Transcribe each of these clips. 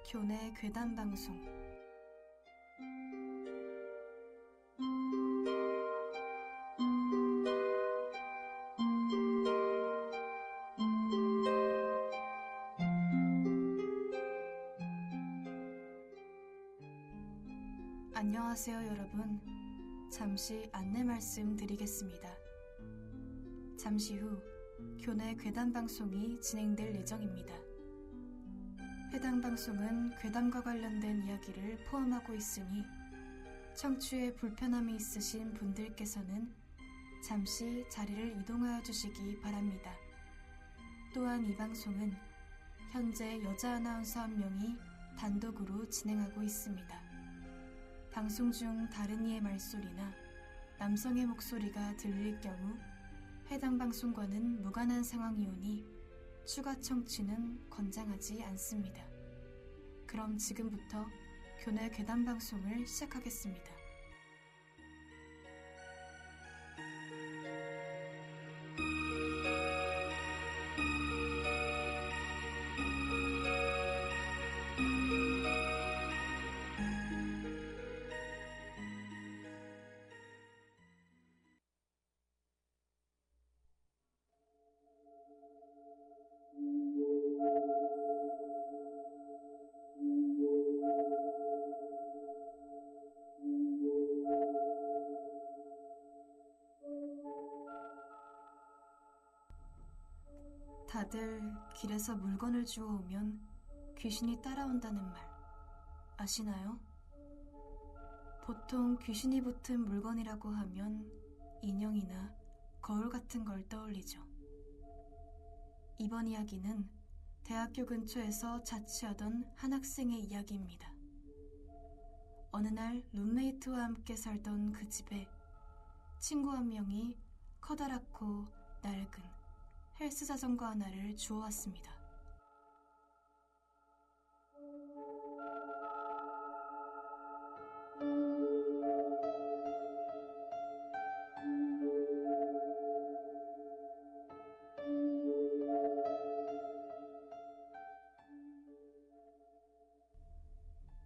교내 괴담 방송. 안녕하세요, 여러분. 잠시 안내 말씀 드리겠습니다. 잠시 후 교내 괴담 방송이 진행될 예정입니다. 해당 방송은 괴담과 관련된 이야기를 포함하고 있으니 청취에 불편함이 있으신 분들께서는 잠시 자리를 이동하여 주시기 바랍니다. 또한 이 방송은 현재 여자 아나운서 한 명이 단독으로 진행하고 있습니다. 방송 중 다른 이의 말소리나 남성의 목소리가 들릴 경우 해당 방송과는 무관한 상황이오니 추가 청취는 권장하지 않습니다. 그럼 지금부터 교내 괴담 방송을 시작하겠습니다. 다들 길에서 물건을 주워오면 귀신이 따라온다는 말 아시나요? 보통 귀신이 붙은 물건이라고 하면 인형이나 거울 같은 걸 떠올리죠. 이번 이야기는 대학교 근처에서 자취하던 한 학생의 이야기입니다. 어느 날 룸메이트와 함께 살던 그 집에 친구 한 명이 커다랗고 낡은 헬스 자전거 하나를 주워왔습니다.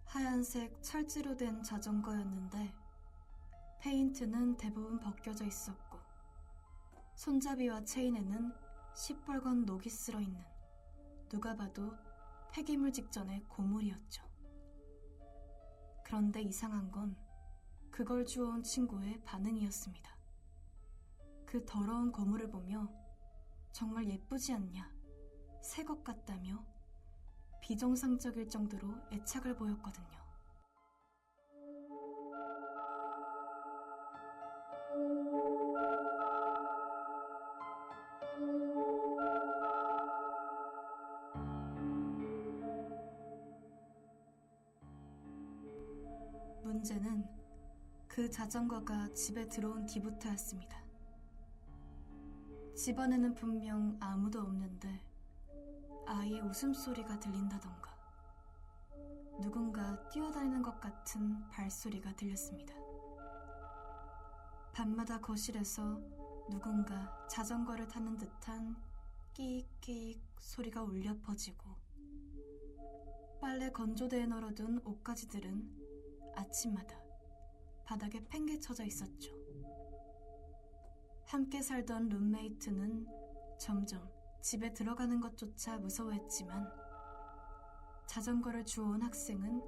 하얀색 철지로 된 자전거였는데 페인트는 대부분 벗겨져 있었고 손잡이와 체인에는 시뻘건 녹이 쓸어 있는 누가 봐도 폐기물 직전의 고물이었죠. 그런데 이상한 건 그걸 주워온 친구의 반응이었습니다. 그 더러운 고물을 보며 정말 예쁘지 않냐, 새 것 같다며 비정상적일 정도로 애착을 보였거든요. 문제는 그 자전거가 집에 들어온 뒤부터였습니다. 집 안에는 분명 아무도 없는데 아이의 웃음소리가 들린다던가 누군가 뛰어다니는 것 같은 발소리가 들렸습니다. 밤마다 거실에서 누군가 자전거를 타는 듯한 끼익끼익 소리가 울려 퍼지고 빨래 건조대에 널어둔 옷가지들은 아침마다 바닥에 팽개쳐져 있었죠. 함께 살던 룸메이트는 점점 집에 들어가는 것조차 무서워했지만 자전거를 주워온 학생은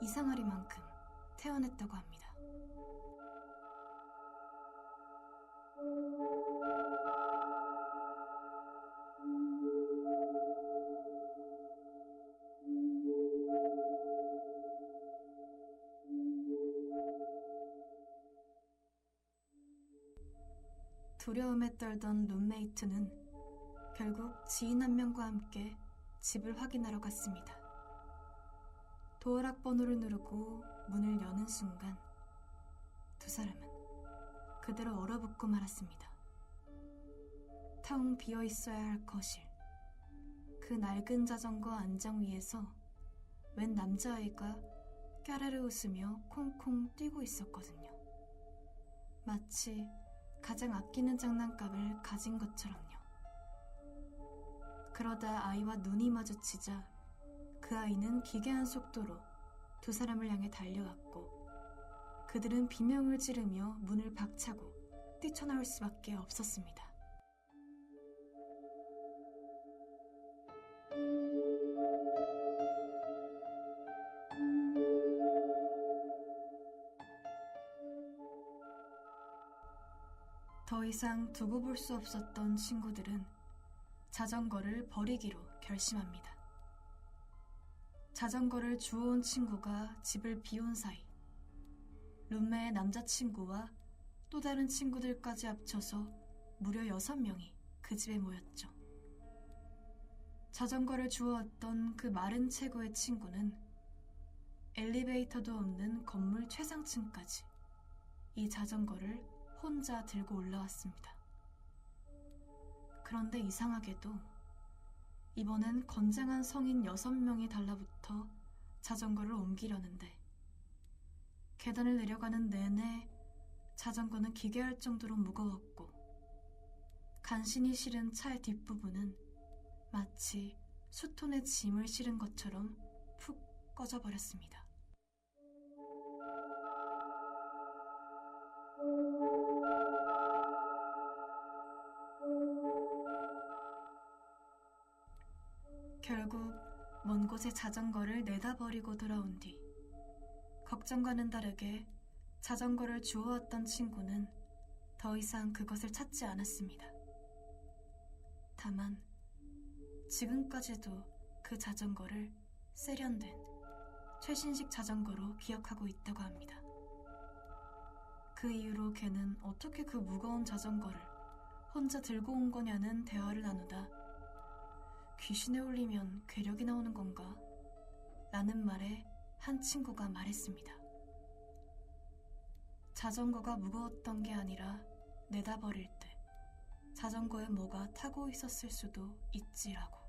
이상하리만큼 태어났다고 합니다. 두려움에 떨던 룸메이트는 결국 지인 한 명과 함께 집을 확인하러 갔습니다. 도어락 번호를 누르고 문을 여는 순간 두 사람은 그대로 얼어붙고 말았습니다. 텅 비어 있어야 할 거실, 그 낡은 자전거 안장 위에서 웬 남자아이가 까르르 웃으며 콩콩 뛰고 있었거든요. 마치 가장 아끼는 장난감을 가진 것처럼요. 그러다 아이와 눈이 마주치자 그 아이는 기괴한 속도로 두 사람을 향해 달려왔고 그들은 비명을 지르며 문을 박차고 뛰쳐나올 수밖에 없었습니다. 더 이상 두고 볼 수 없었던 친구들은 자전거를 버리기로 결심합니다. 자전거를 주워온 친구가 집을 비운 사이 룸메의 남자친구와 또 다른 친구들까지 합쳐서 무려 6명이 그 집에 모였죠. 자전거를 주워왔던 그 마른 체구의 친구는 엘리베이터도 없는 건물 최상층까지 이 자전거를 혼자 들고 올라왔습니다. 그런데 이상하게도 이번엔 건장한 성인 6명이 달라붙어 자전거를 옮기려는데 계단을 내려가는 내내 자전거는 기괴할 정도로 무거웠고 간신히 실은 차의 뒷부분은 마치 수톤에 짐을 실은 것처럼 푹 꺼져버렸습니다. 결국 먼 곳에 자전거를 내다 버리고 돌아온 뒤 걱정과는 다르게 자전거를 주워왔던 친구는 더 이상 그것을 찾지 않았습니다. 다만 지금까지도 그 자전거를 세련된 최신식 자전거로 기억하고 있다고 합니다. 그 이후로 걔는 어떻게 그 무거운 자전거를 혼자 들고 온 거냐는 대화를 나누다 귀신에 울리면 괴력이 나오는 건가? 라는 말에 한 친구가 말했습니다. 자전거가 무거웠던 게 아니라 내다 버릴 때 자전거에 뭐가 타고 있었을 수도 있지라고.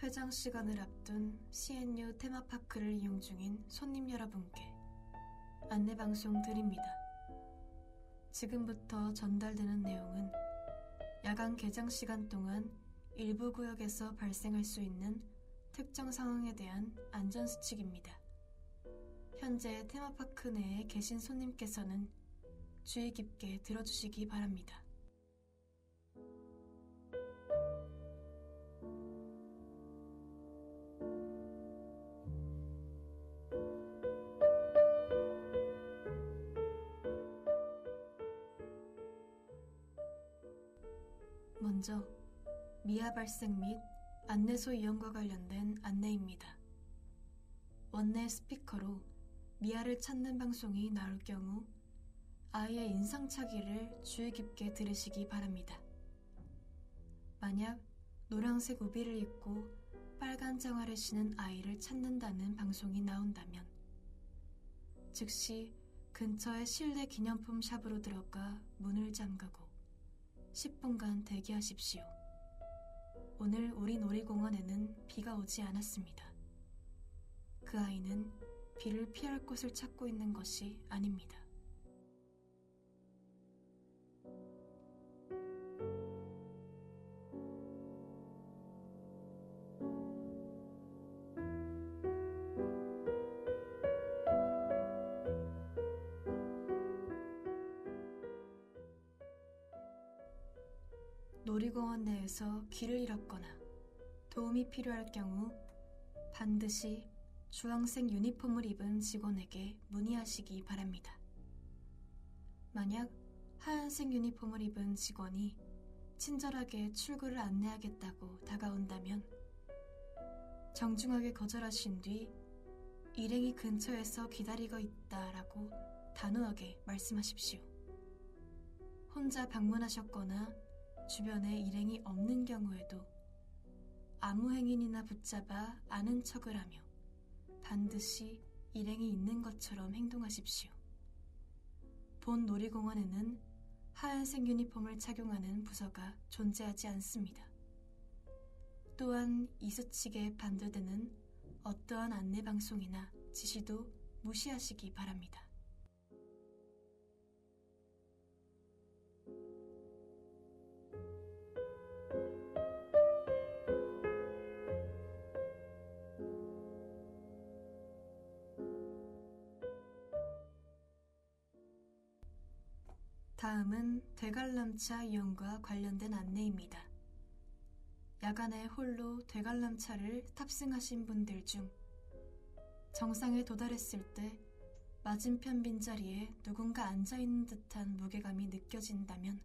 회장 시간을 앞둔 CNU 테마파크를 이용 중인 손님 여러분께 안내방송 드립니다. 지금부터 전달되는 내용은 야간 개장 시간 동안 일부 구역에서 발생할 수 있는 특정 상황에 대한 안전수칙입니다. 현재 테마파크 내에 계신 손님께서는 주의 깊게 들어주시기 바랍니다. 먼저 미아 발생 및 안내소 이용과 관련된 안내입니다. 원내 스피커로 미아를 찾는 방송이 나올 경우 아이의 인상착의를 주의 깊게 들으시기 바랍니다. 만약 노란색 우비를 입고 빨간 장화를 신은 아이를 찾는다는 방송이 나온다면 즉시 근처의 실내 기념품 샵으로 들어가 문을 잠그고 10분간 대기하십시오. 오늘 우리 놀이공원에는 비가 오지 않았습니다. 그 아이는 비를 피할 곳을 찾고 있는 것이 아닙니다. 놀이공원 내에서 길을 잃었거나 도움이 필요할 경우 반드시 주황색 유니폼을 입은 직원에게 문의하시기 바랍니다. 만약 하얀색 유니폼을 입은 직원이 친절하게 출구를 안내하겠다고 다가온다면 정중하게 거절하신 뒤 일행이 근처에서 기다리고 있다라고 단호하게 말씀하십시오. 혼자 방문하셨거나 주변에 일행이 없는 경우에도 아무 행인이나 붙잡아 아는 척을 하며 반드시 일행이 있는 것처럼 행동하십시오. 본 놀이공원에는 하얀색 유니폼을 착용하는 부서가 존재하지 않습니다. 또한 이 수칙에 반대되는 어떠한 안내방송이나 지시도 무시하시기 바랍니다. 다음은 대관람차 이용과 관련된 안내입니다. 야간에 홀로 대관람차를 탑승하신 분들 중 정상에 도달했을 때 맞은편 빈자리에 누군가 앉아있는 듯한 무게감이 느껴진다면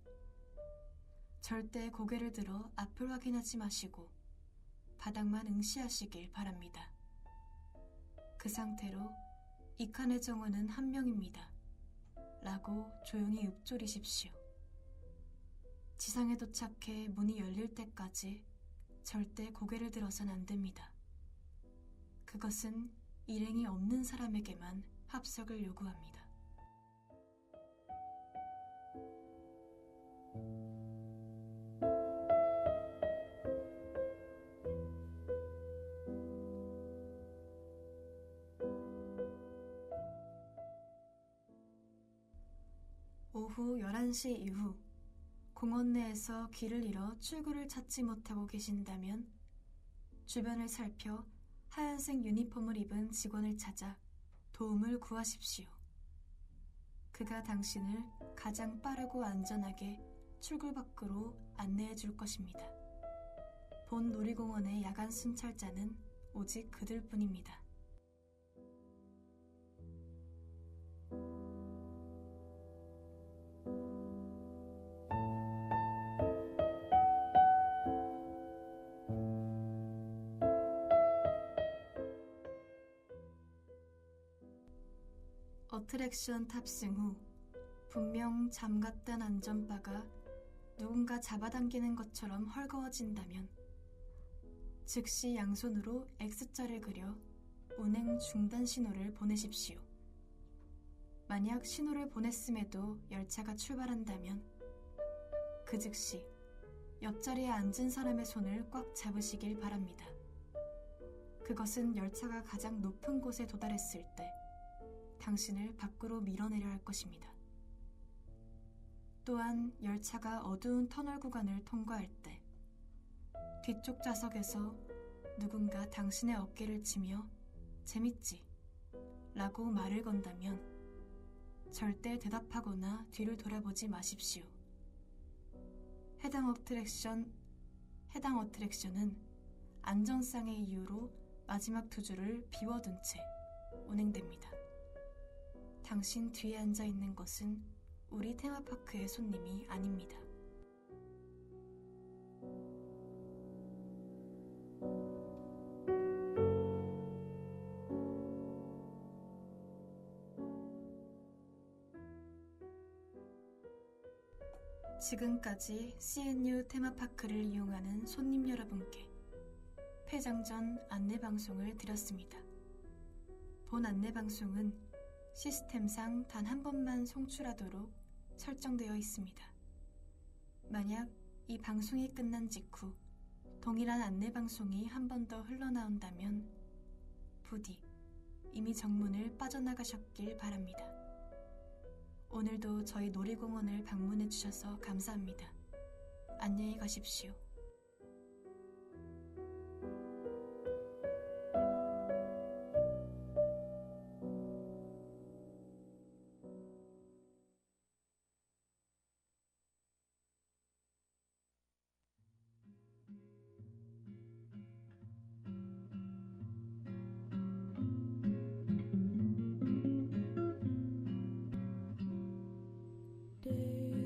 절대 고개를 들어 앞을 확인하지 마시고 바닥만 응시하시길 바랍니다. 그 상태로 이 칸의 정원은 한 명입니다. 라고 조용히 읊조리십시오. 지상에 도착해 문이 열릴 때까지 절대 고개를 들어선 안 됩니다. 그것은 일행이 없는 사람에게만 합석을 요구합니다. 오후 11시 이후 공원 내에서 길을 잃어 출구를 찾지 못하고 계신다면 주변을 살펴 하얀색 유니폼을 입은 직원을 찾아 도움을 구하십시오. 그가 당신을 가장 빠르고 안전하게 출구 밖으로 안내해 줄 것입니다. 본 놀이공원의 야간 순찰자는 오직 그들뿐입니다. 어트랙션 탑승 후 분명 잠갔던 안전바가 누군가 잡아당기는 것처럼 헐거워진다면 즉시 양손으로 X자를 그려 운행 중단 신호를 보내십시오. 만약 신호를 보냈음에도 열차가 출발한다면 그 즉시 옆자리에 앉은 사람의 손을 꽉 잡으시길 바랍니다. 그것은 열차가 가장 높은 곳에 도달했을 때 당신을 밖으로 밀어내려 할 것입니다. 또한 열차가 어두운 터널 구간을 통과할 때 뒤쪽 좌석에서 누군가 당신의 어깨를 치며 재밌지? 라고 말을 건다면 절대 대답하거나 뒤를 돌아보지 마십시오. 해당 어트랙션은 안전상의 이유로 마지막 두 줄을 비워둔 채 운행됩니다. 당신 뒤에 앉아 있는 것은 우리 테마파크의 손님이 아닙니다. 지금까지 CNU 테마파크를 이용하는 손님 여러분께 폐장전 안내방송을 드렸습니다. 본 안내방송은 시스템상 단 한 번만 송출하도록 설정되어 있습니다. 만약 이 방송이 끝난 직후 동일한 안내방송이 한 번 더 흘러나온다면 부디 이미 정문을 빠져나가셨길 바랍니다. 오늘도 저희 놀이공원을 방문해 주셔서 감사합니다. 안녕히 가십시오.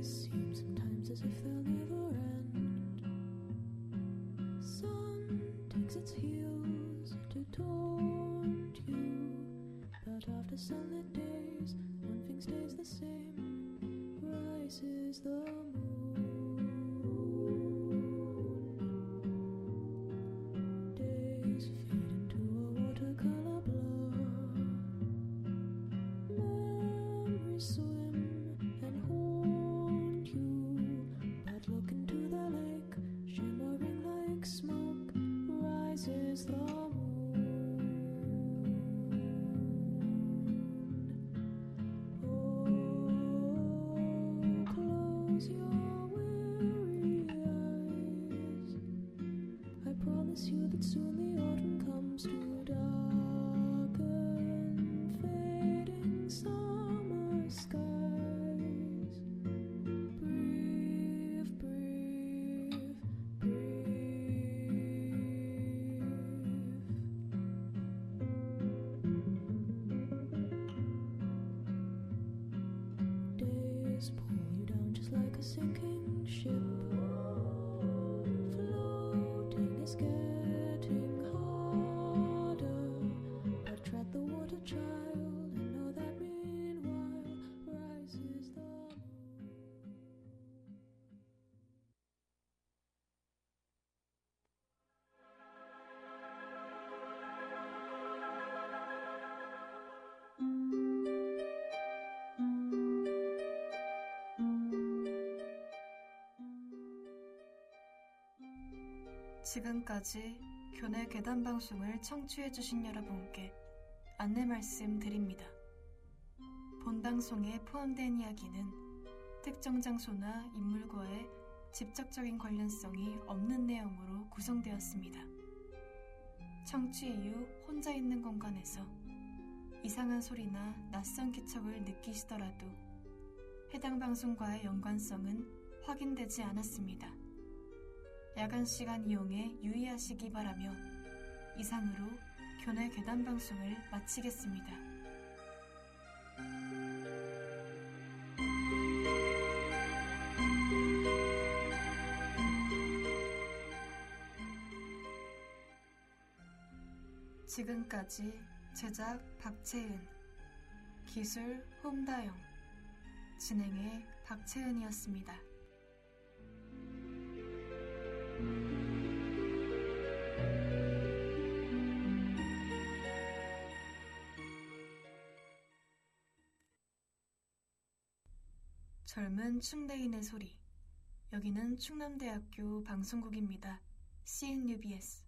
Seem sometimes as if they'll never end. Sun takes its heels to taunt you, but after sunlit days, one thing stays the same. Rises the moon. Days fade into a watercolor blur. Memories swim and haunt you, but look into the lake, shimmering like smoke. Rises the moon. Oh, close your weary eyes. I promise you that soon the autumn comes to darken fading summer skies. Breathe, breathe, breathe. Days pull you down just like a sinking ship. Floating is getting harder, but tread the water, child, and know that meanwhile rises the moon. 지금까지 교내 괴담 방송을 청취해주신 여러분께 안내 말씀 드립니다. 본 방송에 포함된 이야기는 특정 장소나 인물과의 직접적인 관련성이 없는 내용으로 구성되었습니다. 청취 이후 혼자 있는 공간에서 이상한 소리나 낯선 기척을 느끼시더라도 해당 방송과의 연관성은 확인되지 않았습니다. 야간 시간 이용에 유의하시기 바라며 이상으로 교내 괴담 방송을 마치겠습니다. 지금까지 제작 박채은, 기술 홍다영, 진행의 박채은이었습니다. 젊은 충대인의 소리. 여기는 충남대학교 방송국입니다. CNUBS.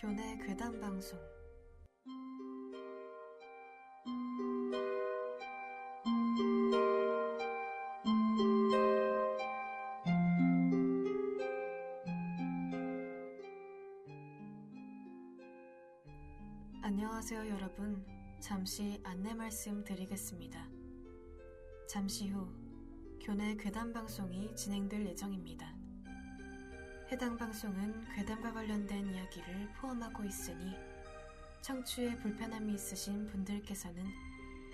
교내 괴담 방송. 안녕하세요, 여러분. 잠시 안내 말씀 드리겠습니다. 잠시 후 교내 괴담 방송이 진행될 예정입니다. 해당 방송은 괴담과 관련된 이야기를 포함하고 있으니 청취에 불편함이 있으신 분들께서는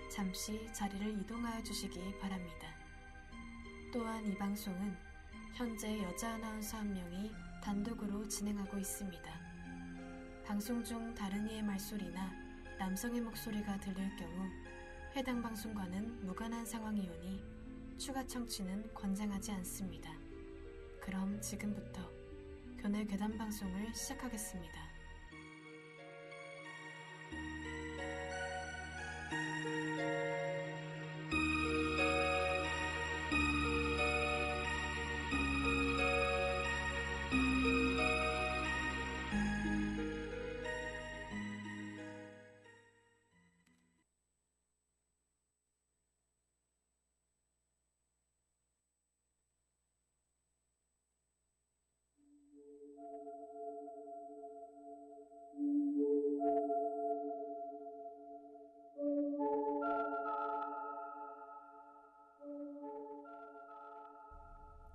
잠시 자리를 이동하여 주시기 바랍니다. 또한 이 방송은 현재 여자 아나운서 한 명이 단독으로 진행하고 있습니다. 방송 중 다른 이의 말소리나 남성의 목소리가 들릴 경우 해당 방송과는 무관한 상황이오니 추가 청취는 권장하지 않습니다. 그럼 지금부터 교내 괴담 방송을 시작하겠습니다.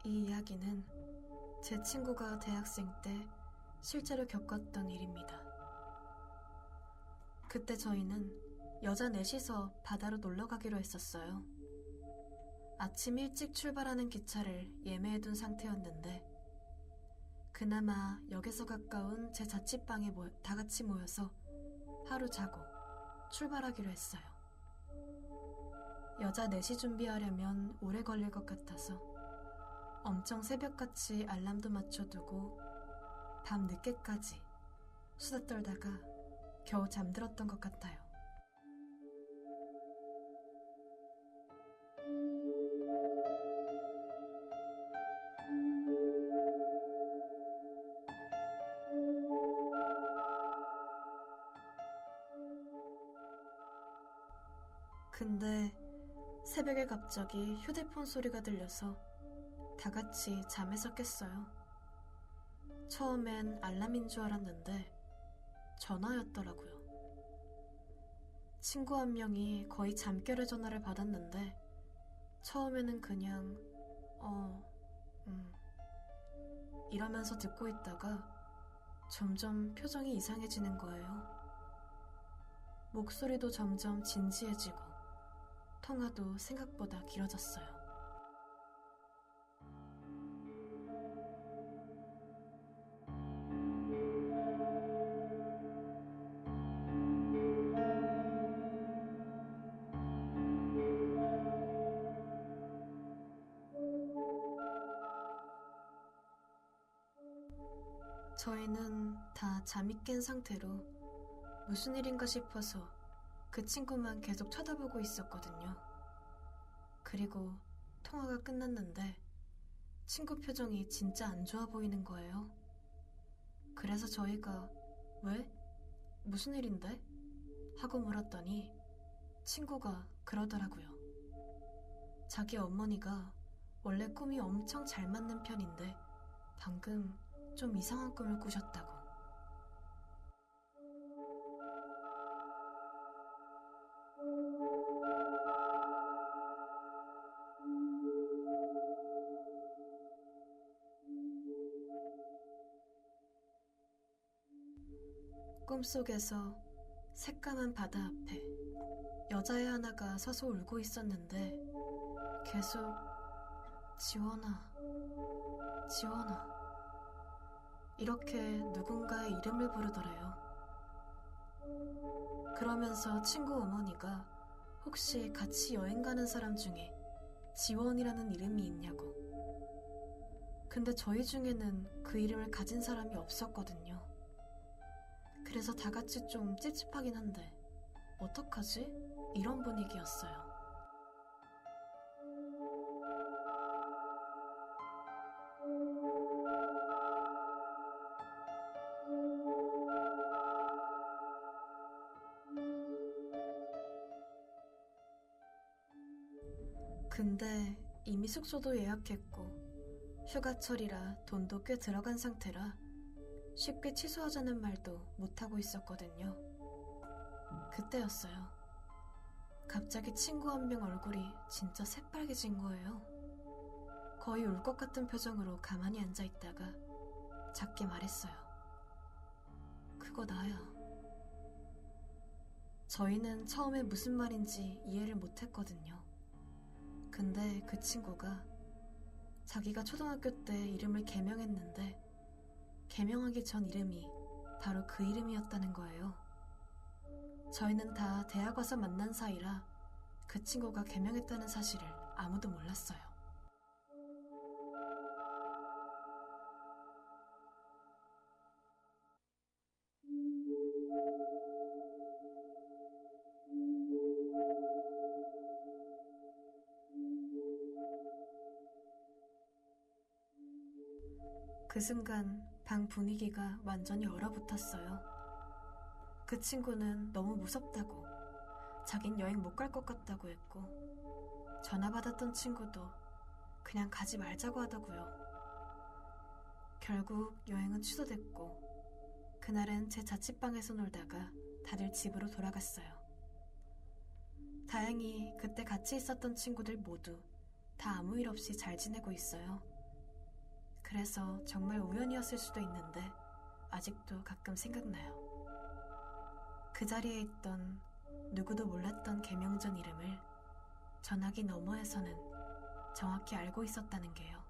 이 이야기는 제 친구가 대학생 때 실제로 겪었던 일입니다. 그때 저희는 여자 넷이서 바다로 놀러 가기로 했었어요. 아침 일찍 출발하는 기차를 예매해둔 상태였는데 그나마 역에서 가까운 제 자취방에 다 같이 모여서 하루 자고 출발하기로 했어요. 여자 넷이 준비하려면 오래 걸릴 것 같아서 엄청 새벽같이 알람도 맞춰두고 밤 늦게까지 수다 떨다가 겨우 잠들었던 것 같아요. 근데 새벽에 갑자기 휴대폰 소리가 들려서 다 같이 잠에서 깼어요. 처음엔 알람인 줄 알았는데 전화였더라고요. 친구 한 명이 거의 잠결에 전화를 받았는데 처음에는 그냥 이러면서 듣고 있다가 점점 표정이 이상해지는 거예요. 목소리도 점점 진지해지고 통화도 생각보다 길어졌어요. 저희는 다 잠이 깬 상태로 무슨 일인가 싶어서 그 친구만 계속 쳐다보고 있었거든요. 그리고 통화가 끝났는데 친구 표정이 진짜 안 좋아 보이는 거예요. 그래서 저희가 왜? 무슨 일인데? 하고 물었더니 친구가 그러더라고요. 자기 어머니가 원래 꿈이 엄청 잘 맞는 편인데 방금 좀 이상한 꿈을 꾸셨다고. 꿈속에서 새까만 바다 앞에 여자애 하나가 서서 울고 있었는데 계속 지원아, 지원아 이렇게 누군가의 이름을 부르더래요. 그러면서 친구 어머니가 혹시 같이 여행 가는 사람 중에 지원이라는 이름이 있냐고. 근데 저희 중에는 그 이름을 가진 사람이 없었거든요. 그래서 다 같이 좀 찝찝하긴 한데 어떡하지? 이런 분위기였어요. 근데 이미 숙소도 예약했고 휴가철이라 돈도 꽤 들어간 상태라 쉽게 취소하자는 말도 못하고 있었거든요. 그때였어요. 갑자기 친구 한 명 얼굴이 진짜 새빨개진 거예요. 거의 울 것 같은 표정으로 가만히 앉아있다가 작게 말했어요. 그거 나야. 저희는 처음에 무슨 말인지 이해를 못했거든요. 근데 그 친구가 자기가 초등학교 때 이름을 개명했는데 개명하기 전 이름이 바로 그 이름이었다는 거예요. 저희는 다 대학 와서 만난 사이라 그 친구가 개명했다는 사실을 아무도 몰랐어요. 그 순간 방 분위기가 완전히 얼어붙었어요. 그 친구는 너무 무섭다고, 자긴 여행 못 갈 것 같다고 했고, 전화 받았던 친구도 그냥 가지 말자고 하더고요. 결국 여행은 취소됐고, 그날은 제 자취방에서 놀다가 다들 집으로 돌아갔어요. 다행히 그때 같이 있었던 친구들 모두 다 아무 일 없이 잘 지내고 있어요. 그래서 정말 우연이었을 수도 있는데 아직도 가끔 생각나요. 그 자리에 있던 누구도 몰랐던 개명전 이름을 전화기 너머에서는 정확히 알고 있었다는 게요.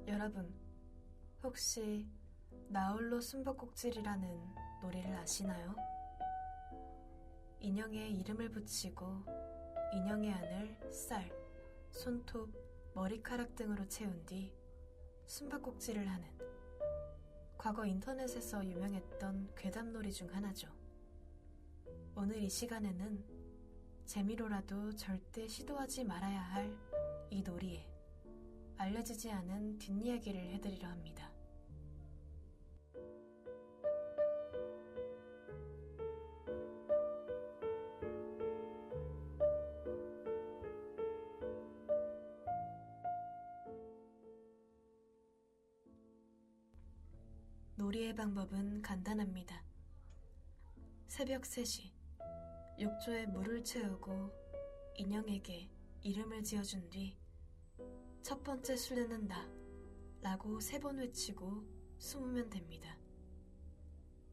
여러분, 혹시 나홀로 숨바꼭질이라는 노래를 아시나요? 인형에 이름을 붙이고 인형의 안을 쌀, 손톱, 머리카락 등으로 채운 뒤 숨바꼭질을 하는 과거 인터넷에서 유명했던 괴담놀이 중 하나죠. 오늘 이 시간에는 재미로라도 절대 시도하지 말아야 할 이 놀이에 알려지지 않은 뒷이야기를 해드리려 합니다. 놀이의 방법은 간단합니다. 새벽 3시, 욕조에 물을 채우고 인형에게 이름을 지어준 뒤 첫 번째 술래는 나 라고 3번 외치고 숨으면 됩니다.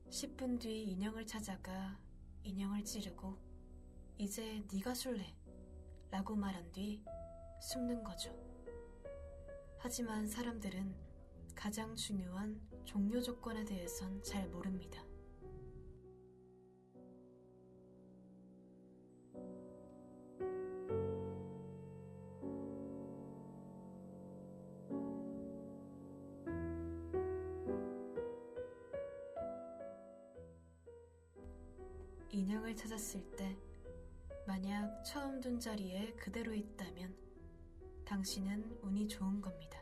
10분 뒤 인형을 찾아가 인형을 찌르고 이제 네가 술래 라고 말한 뒤 숨는 거죠. 하지만 사람들은 가장 중요한 종료 조건에 대해선 잘 모릅니다. 인형을 찾았을 때 만약 처음 둔 자리에 그대로 있다면 당신은 운이 좋은 겁니다.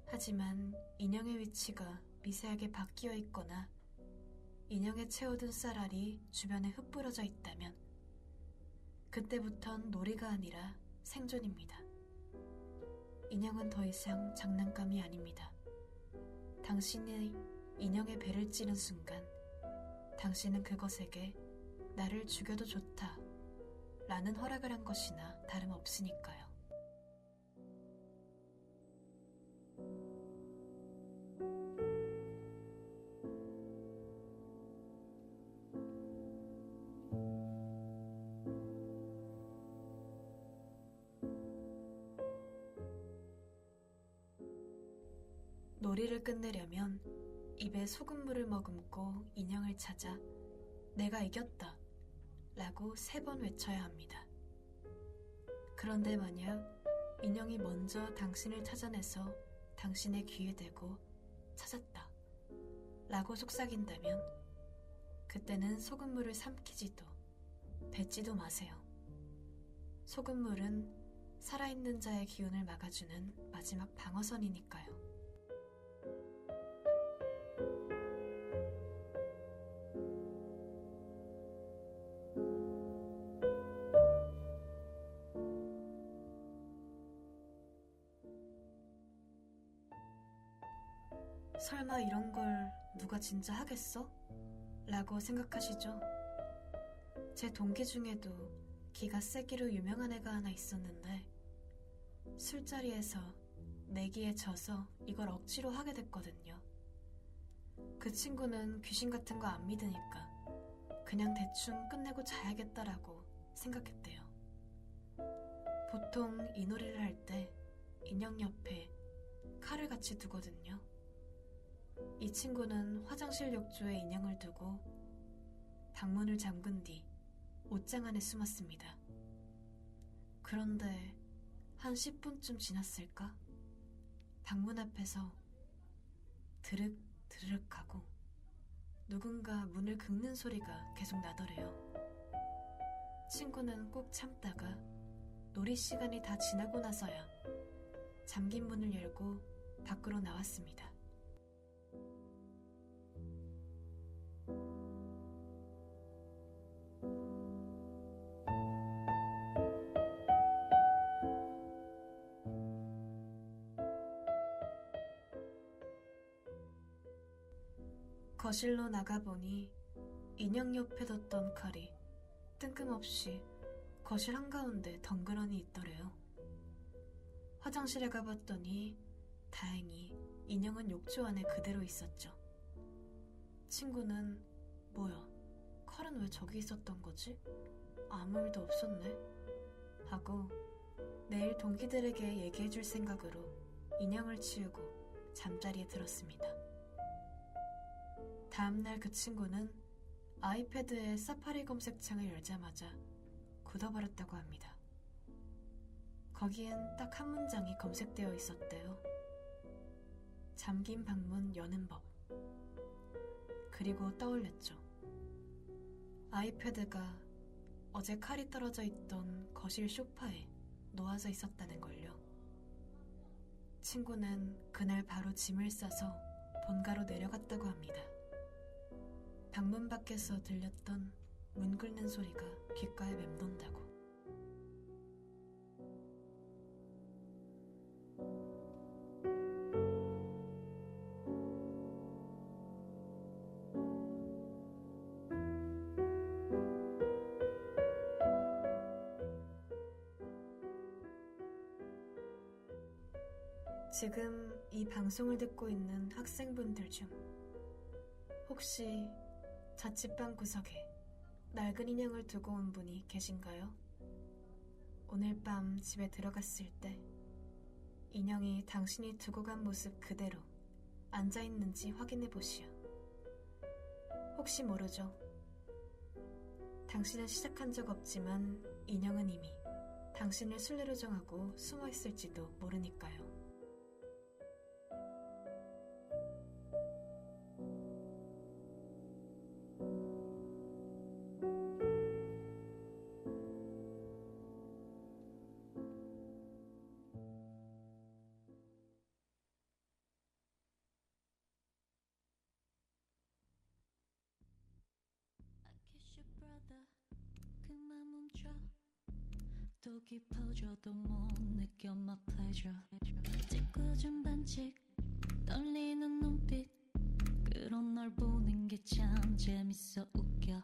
하지만 인형의 위치가 미세하게 바뀌어 있거나 인형에 채워둔 쌀알이 주변에 흩뿌려져 있다면 그때부턴 놀이가 아니라 생존입니다. 인형은 더 이상 장난감이 아닙니다. 당신이 인형의 배를 찌른 순간 당신은 그것에게 나를 죽여도 좋다 라는 허락을 한 것이나 다름없으니까요. 놀이를 끝내려면 입에 소금물을 머금고 인형을 찾아 내가 이겼다 라고 3번 외쳐야 합니다. 그런데 만약 인형이 먼저 당신을 찾아내서 당신의 귀에 대고 찾았다 라고 속삭인다면 그때는 소금물을 삼키지도 뱉지도 마세요. 소금물은 살아있는 자의 기운을 막아주는 마지막 방어선이니까요. 설마 이런 걸 누가 진짜 하겠어? 라고 생각하시죠? 제 동기 중에도 기가 세기로 유명한 애가 하나 있었는데 술자리에서 내기에 져서 이걸 억지로 하게 됐거든요. 그 친구는 귀신 같은 거 안 믿으니까 그냥 대충 끝내고 자야겠다라고 생각했대요. 보통 이 놀이를 할 때 인형 옆에 칼을 같이 두거든요. 이 친구는 화장실 욕조에 인형을 두고 방문을 잠근 뒤 옷장 안에 숨었습니다. 그런데 한 10분쯤 지났을까? 방문 앞에서 드륵 드륵 하고 누군가 문을 긁는 소리가 계속 나더래요. 친구는 꼭 참다가 놀이 시간이 다 지나고 나서야 잠긴 문을 열고 밖으로 나왔습니다. 거실로 나가보니 인형 옆에 뒀던 칼이 뜬금없이 거실 한가운데 덩그러니 있더래요. 화장실에 가봤더니 다행히 인형은 욕조 안에 그대로 있었죠. 친구는 뭐야, 칼은 왜 저기 있었던 거지? 아무 일도 없었네 하고 내일 동기들에게 얘기해줄 생각으로 인형을 치우고 잠자리에 들었습니다. 다음날 그 친구는 아이패드의 사파리 검색창을 열자마자 굳어버렸다고 합니다. 거기엔 딱 한 문장이 검색되어 있었대요. 잠긴 방문 여는 법. 그리고 떠올렸죠. 아이패드가 어제 칼이 떨어져 있던 거실 소파에 놓아져 있었다는 걸요. 친구는 그날 바로 짐을 싸서 본가로 내려갔다고 합니다. 방문 밖에서 들렸던 문 긁는 소리가 귓가에 맴돈다고. 지금 이 방송을 듣고 있는 학생분들 중 혹시 자취방 구석에 낡은 인형을 두고 온 분이 계신가요? 오늘 밤 집에 들어갔을 때 인형이 당신이 두고 간 모습 그대로 앉아있는지 확인해 보시오. 혹시 모르죠? 당신은 시작한 적 없지만 인형은 이미 당신을 술래로 정하고 숨어 있을지도 모르니까요. kiss your brother 그만 멈춰 또 깊어져도 못 느껴 my pleasure 짓궂은 반칙 떨리는 눈빛 그런 널 보는 게 참 재밌어 웃겨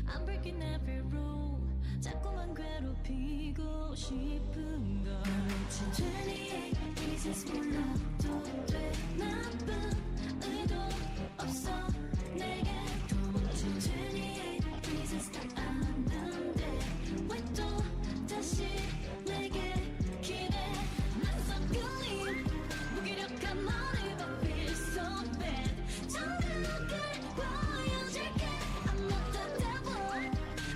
I'm breaking every rule 자꾸만 괴롭히고 싶은 걸 28 reasons 몰라도 돼 나쁜 의도 없어 내게 도무지 28 reasons 다 아는데 왜 또 다시 내게 기대 난 so believe 무기력한 너를 봐 feel so bad 정글하게 보여줄게 I'm not the devil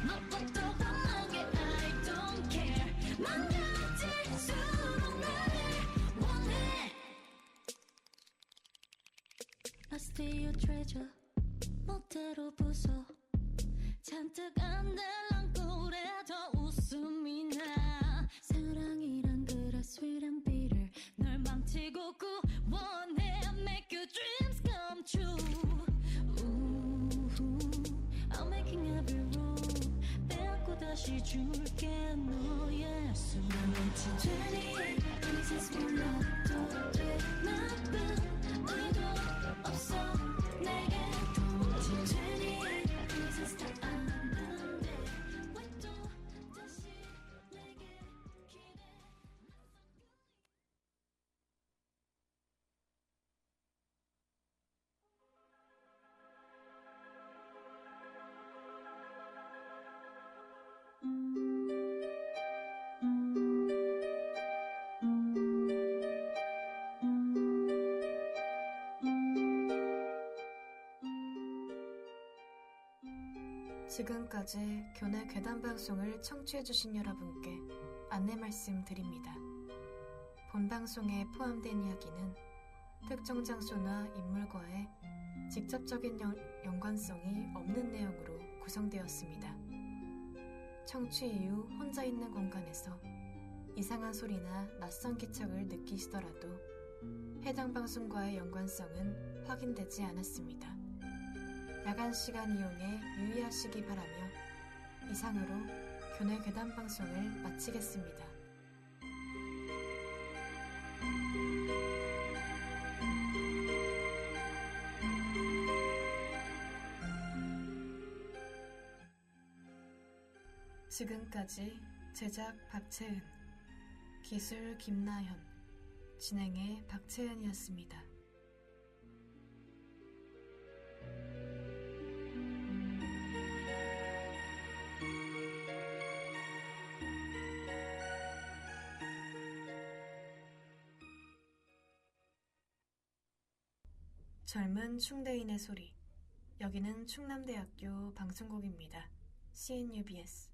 너보다 험하게 I don't care 망가질수록 나를 원해 I stay your treasure 멋대로 부숴 잔뜩 안 달랑거려도 웃음이 나 사랑이란 그래 sweet and bitter 널 망치고 구원해 make your dreams come true I'm making every rule 빼앗고 다시 줄게 너의 수 28 reasons 몰라도 돼 나쁜 의도 없어 내게 도무지 28 reasons 다 아는데 왜 또 다시 내게 기대 지금까지 교내 괴담 방송을 청취해주신 여러분께 안내 말씀드립니다. 본 방송에 포함된 이야기는 특정 장소나 인물과의 직접적인 연관성이 없는 내용으로 구성되었습니다. 청취 이후 혼자 있는 공간에서 이상한 소리나 낯선 기척을 느끼시더라도 해당 방송과의 연관성은 확인되지 않았습니다. 야간 시간 이용에 유의하시기 바라며 이상으로 교내 괴담 방송을 마치겠습니다. 지금까지 제작 박채은, 기술 김나현, 진행의 박채은이었습니다. 젊은 충대인의 소리. 여기는 충남대학교 방송국입니다. CNUBS.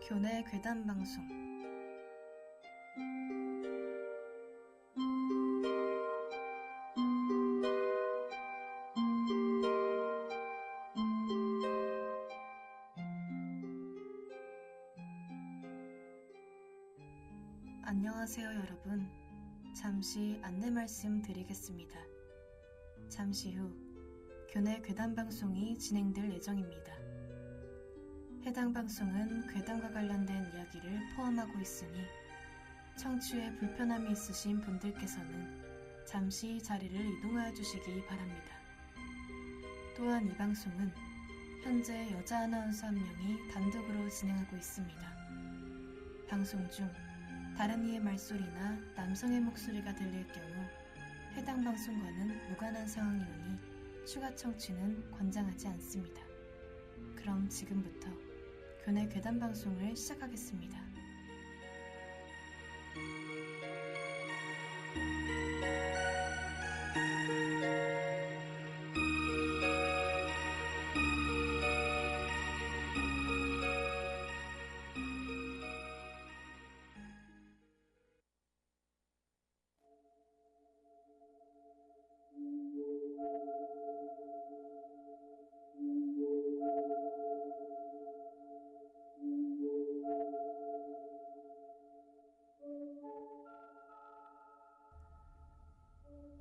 교내 괴담 방송. 안녕하세요, 여러분. 잠시 안내 말씀 드리겠습니다. 잠시 후 교내 괴담 방송이 진행될 예정입니다. 해당 방송은 괴담과 관련된 이야기를 포함하고 있으니 청취에 불편함이 있으신 분들께서는 잠시 자리를 이동하여 주시기 바랍니다. 또한 이 방송은 현재 여자 아나운서 한 명이 단독으로 진행하고 있습니다. 방송 중 다른 이의 말소리나 남성의 목소리가 들릴 경우 해당 방송과는 무관한 상황이 오니 추가 청취는 권장하지 않습니다. 그럼 지금부터 교내 괴담 방송을 시작하겠습니다.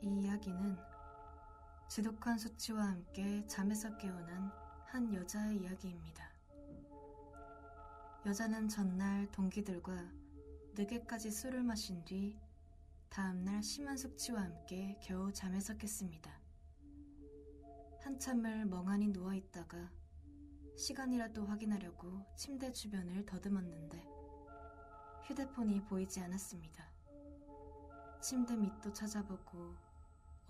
이 이야기는 지독한 수치와 함께 잠에서 깨어난 한 여자의 이야기입니다. 여자는 전날 동기들과 늦게까지 술을 마신 뒤 다음날 심한 숙취와 함께 겨우 잠에서 깼습니다. 한참을 멍하니 누워있다가 시간이라도 확인하려고 침대 주변을 더듬었는데 휴대폰이 보이지 않았습니다. 침대 밑도 찾아보고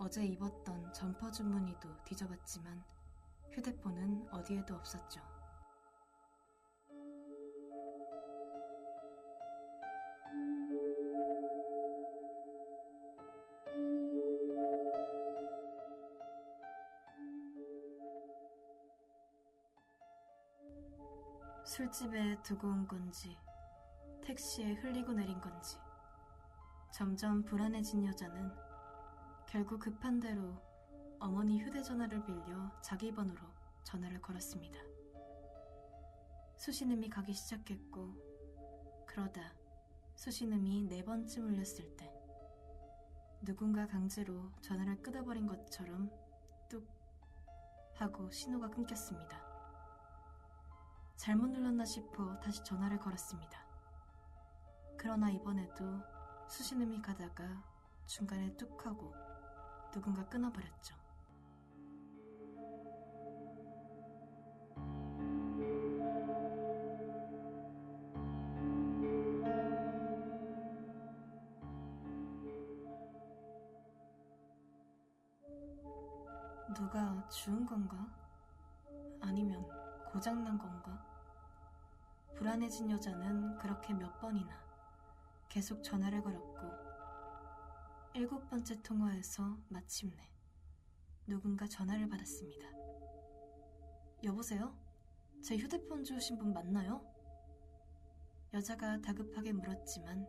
어제 입었던 점퍼 주머니도 뒤져봤지만 휴대폰은 어디에도 없었죠. 술집에 두고 온 건지 택시에 흘리고 내린 건지 점점 불안해진 여자는 결국 급한 대로 어머니 휴대전화를 빌려 자기 번호로 전화를 걸었습니다. 수신음이 가기 시작했고 그러다 수신음이 4번쯤 울렸을 때 누군가 강제로 전화를 끊어버린 것처럼 뚝 하고 신호가 끊겼습니다. 잘못 눌렀나 싶어 다시 전화를 걸었습니다. 그러나 이번에도 수신음이 가다가 중간에 뚝 하고 누군가 끊어버렸죠. 누가 주운 건가? 아니면 고장난 건가? 불안해진 여자는 그렇게 몇 번이나 계속 전화를 걸었고 7번째 통화에서 마침내 누군가 전화를 받았습니다. 여보세요? 제 휴대폰 주우신 분 맞나요? 여자가 다급하게 물었지만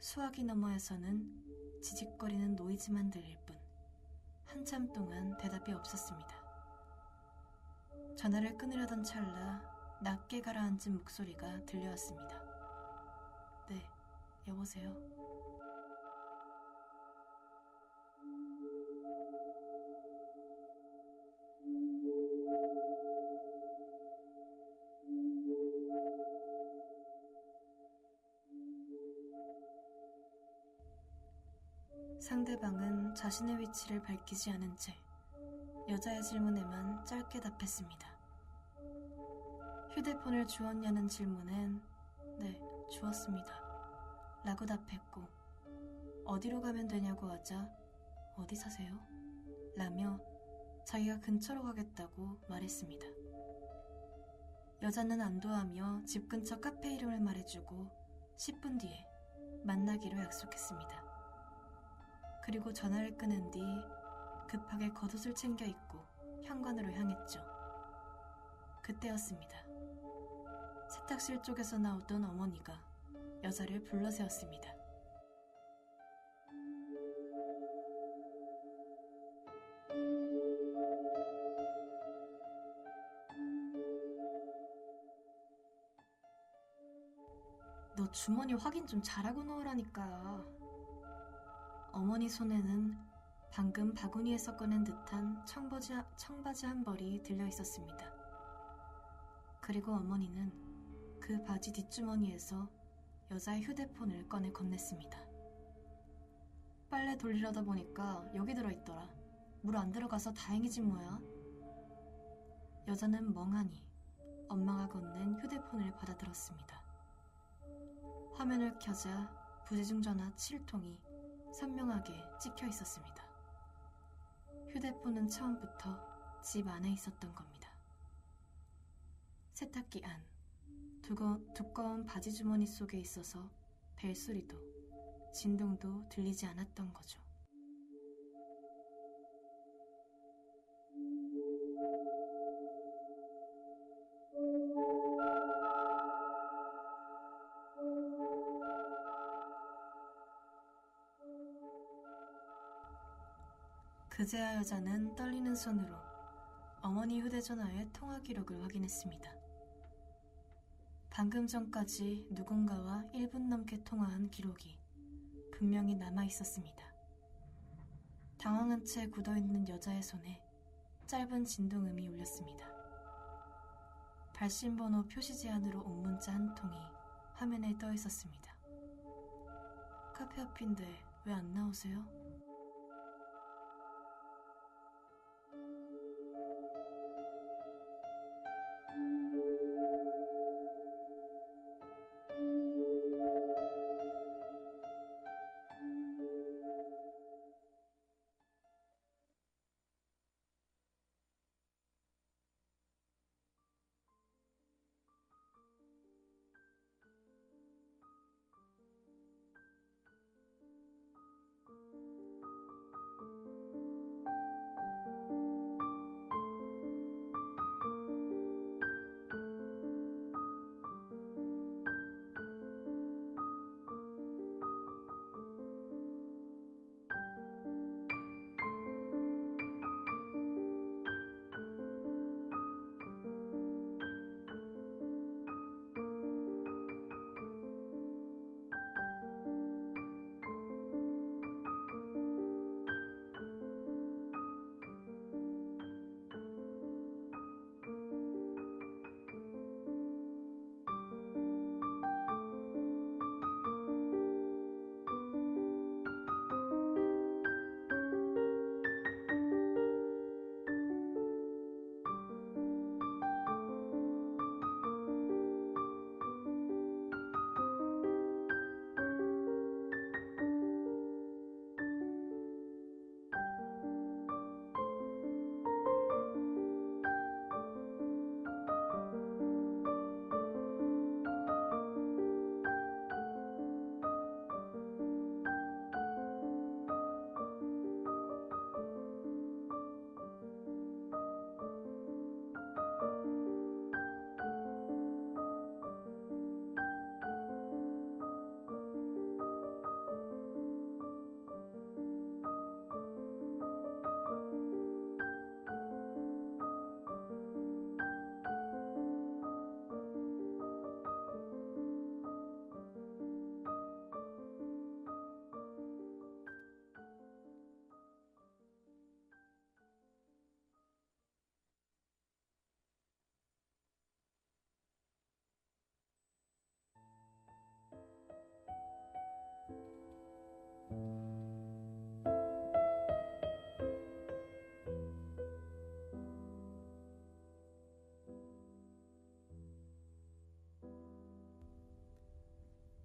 수화기 너머에서는 지직거리는 노이즈만 들릴 뿐 한참 동안 대답이 없었습니다. 전화를 끊으려던 찰나 낮게 가라앉은 목소리가 들려왔습니다. 네, 여보세요? 상대방은 자신의 위치를 밝히지 않은 채 여자의 질문에만 짧게 답했습니다. 휴대폰을 주웠냐는 질문엔 네, 주웠습니다 라고 답했고 어디로 가면 되냐고 하자 어디 사세요? 라며 자기가 근처로 가겠다고 말했습니다. 여자는 안도하며 집 근처 카페 이름을 말해주고 10분 뒤에 만나기로 약속했습니다. 그리고 전화를 끊은 뒤 급하게 겉옷을 챙겨 입고 현관으로 향했죠. 그때였습니다. 세탁실 쪽에서 나오던 어머니가 여자를 불러세웠습니다. 너 주머니 확인 좀 잘하고 넣으라니까. 어머니 손에는 방금 바구니에서 꺼낸 듯한 청바지 한 벌이 들려 있었습니다. 그리고 어머니는 그 바지 뒷주머니에서 여자의 휴대폰을 꺼내 건넸습니다. 빨래 돌리려다 보니까 여기 들어있더라. 물 안 들어가서 다행이지 뭐야. 여자는 멍하니 엄마가 건넨 휴대폰을 받아들었습니다. 화면을 켜자 부재중 전화 7통이 선명하게 찍혀 있었습니다. 휴대폰은 처음부터 집 안에 있었던 겁니다. 세탁기 안, 두꺼운 바지 주머니 속에 있어서 벨소리도 진동도 들리지 않았던 거죠. 그제야 여자는 떨리는 손으로 어머니 휴대전화의 통화 기록을 확인했습니다. 방금 전까지 누군가와 1분 넘게 통화한 기록이 분명히 남아 있었습니다. 당황한 채 굳어있는 여자의 손에 짧은 진동음이 울렸습니다. 발신번호 표시 제한으로 온 문자 한 통이 화면에 떠 있었습니다. 카페 앞인데 왜 안 나오세요?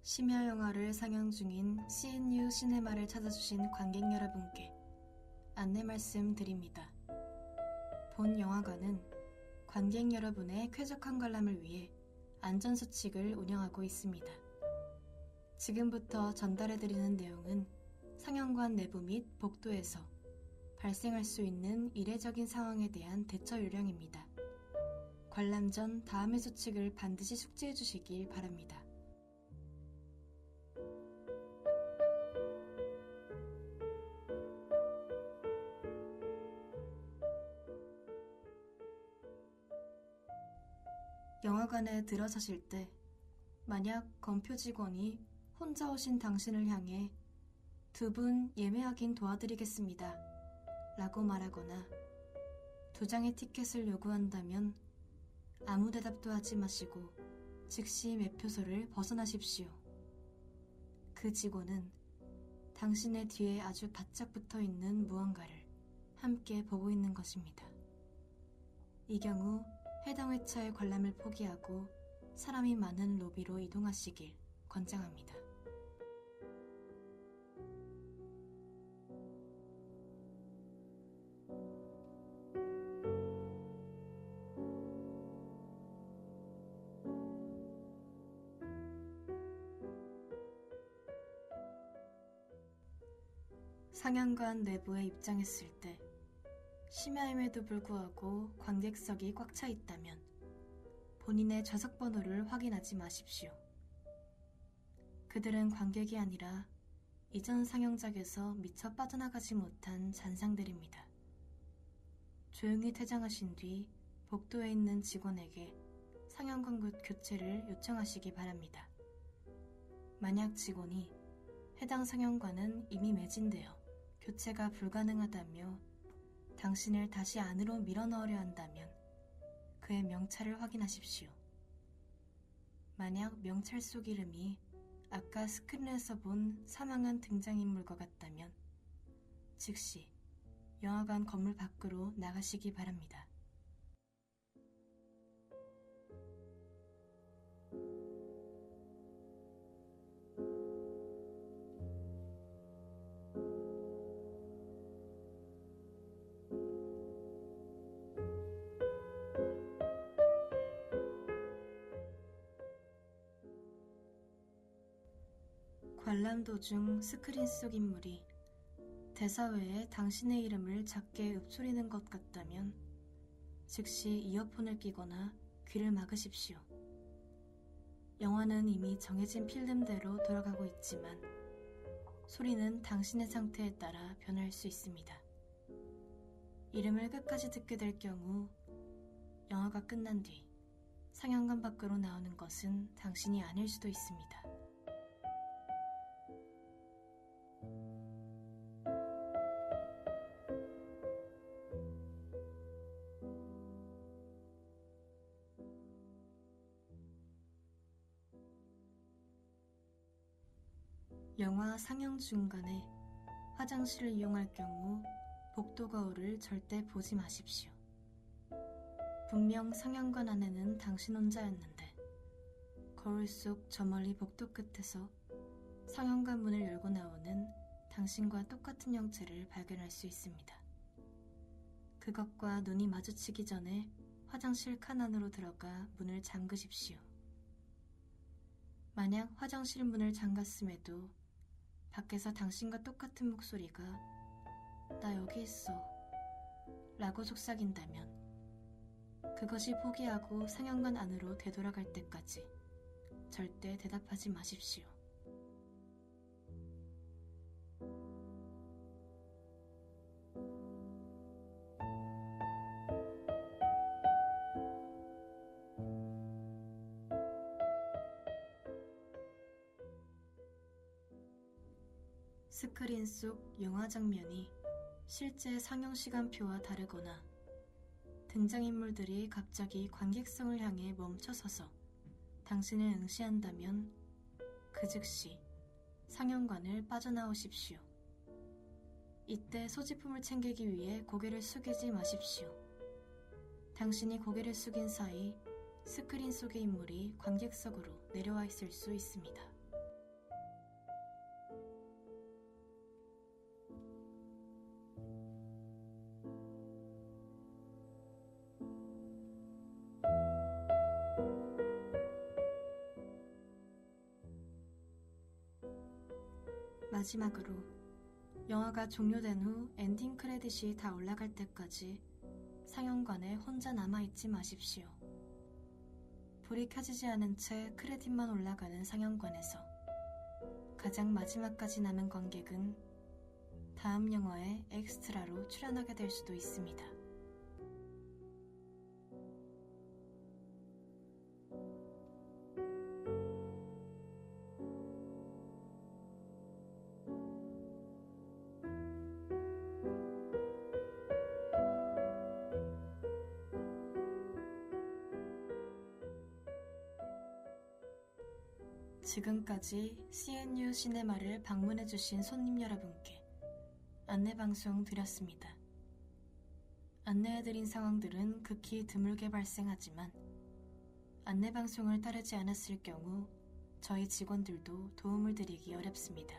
심야 영화를 상영 중인 CNU 시네마를 찾아주신 관객 여러분께 안내 말씀 드립니다. 본 영화관은 관객 여러분의 쾌적한 관람을 위해 안전수칙을 운영하고 있습니다. 지금부터 전달해드리는 내용은 상영관 내부 및 복도에서 발생할 수 있는 이례적인 상황에 대한 대처 요령입니다. 관람 전 다음의 수칙을 반드시 숙지해 주시길 바랍니다. 영화관에 들어서실 때 만약 검표 직원이 혼자 오신 당신을 향해 두 분 예매 확인 도와드리겠습니다 라고 말하거나 2장의 티켓을 요구한다면 아무 대답도 하지 마시고 즉시 매표소를 벗어나십시오. 그 직원은 당신의 뒤에 아주 바짝 붙어 있는 무언가를 함께 보고 있는 것입니다. 이 경우 해당 회차의 관람을 포기하고 사람이 많은 로비로 이동하시길 권장합니다. 상영관 내부에 입장했을 때 심야임에도 불구하고 관객석이 꽉 차 있다면 본인의 좌석 번호를 확인하지 마십시오. 그들은 관객이 아니라 이전 상영작에서 미처 빠져나가지 못한 잔상들입니다. 조용히 퇴장하신 뒤 복도에 있는 직원에게 상영관 교체를 요청하시기 바랍니다. 만약 직원이 해당 상영관은 이미 매진되어 교체가 불가능하다며 당신을 다시 안으로 밀어넣으려 한다면 그의 명찰을 확인하십시오. 만약 명찰 속 이름이 아까 스크린에서 본 사망한 등장인물과 같다면 즉시 영화관 건물 밖으로 나가시기 바랍니다. 관람 도중 스크린 속 인물이 대사 외에 당신의 이름을 작게 읊소리는 것 같다면 즉시 이어폰을 끼거나 귀를 막으십시오. 영화는 이미 정해진 필름대로 돌아가고 있지만 소리는 당신의 상태에 따라 변할 수 있습니다. 이름을 끝까지 듣게 될 경우 영화가 끝난 뒤 상영관 밖으로 나오는 것은 당신이 아닐 수도 있습니다. 영화 상영 중간에 화장실을 이용할 경우 복도 거울을 절대 보지 마십시오. 분명 상영관 안에는 당신 혼자였는데 거울 속 저 멀리 복도 끝에서 상영관 문을 열고 나오는 당신과 똑같은 형체를 발견할 수 있습니다. 그것과 눈이 마주치기 전에 화장실 칸 안으로 들어가 문을 잠그십시오. 만약 화장실 문을 잠갔음에도 밖에서 당신과 똑같은 목소리가 나 여기 있어 라고 속삭인다면 그것이 포기하고 상영관 안으로 되돌아갈 때까지 절대 대답하지 마십시오. 스크린 속 영화 장면이 실제 상영 시간표와 다르거나 등장인물들이 갑자기 관객석을 향해 멈춰서서 당신을 응시한다면 그 즉시 상영관을 빠져나오십시오. 이때 소지품을 챙기기 위해 고개를 숙이지 마십시오. 당신이 고개를 숙인 사이 스크린 속의 인물이 관객석으로 내려와 있을 수 있습니다. 마지막으로 영화가 종료된 후 엔딩 크레딧이 다 올라갈 때까지 상영관에 혼자 남아있지 마십시오. 불이 켜지지 않은 채 크레딧만 올라가는 상영관에서 가장 마지막까지 남은 관객은 다음 영화의 엑스트라로 출연하게 될 수도 있습니다. 지금까지 CNU 시네마를 방문해주신 손님 여러분께 안내방송 드렸습니다. 안내해드린 상황들은 극히 드물게 발생하지만 안내방송을 따르지 않았을 경우 저희 직원들도 도움을 드리기 어렵습니다.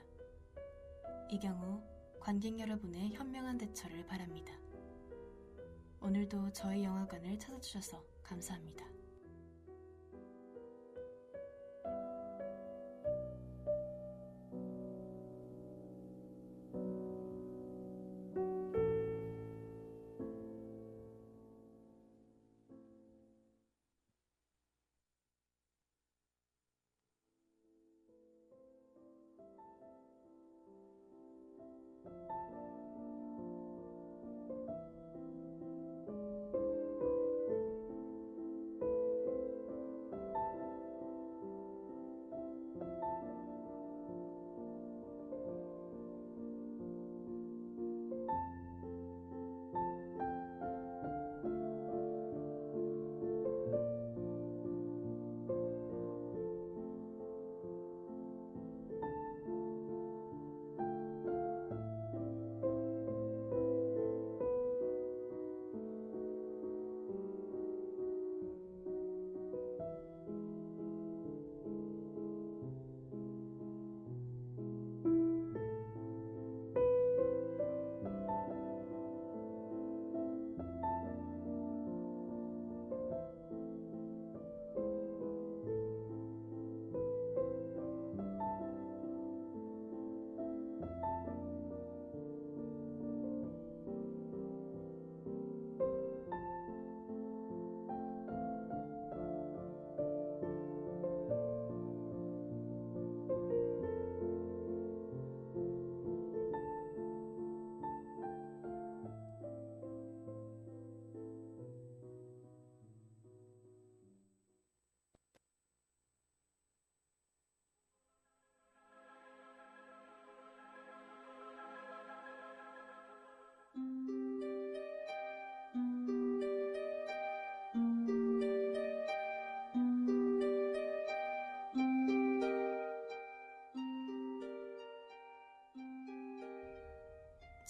이 경우 관객 여러분의 현명한 대처를 바랍니다. 오늘도 저희 영화관을 찾아주셔서 감사합니다.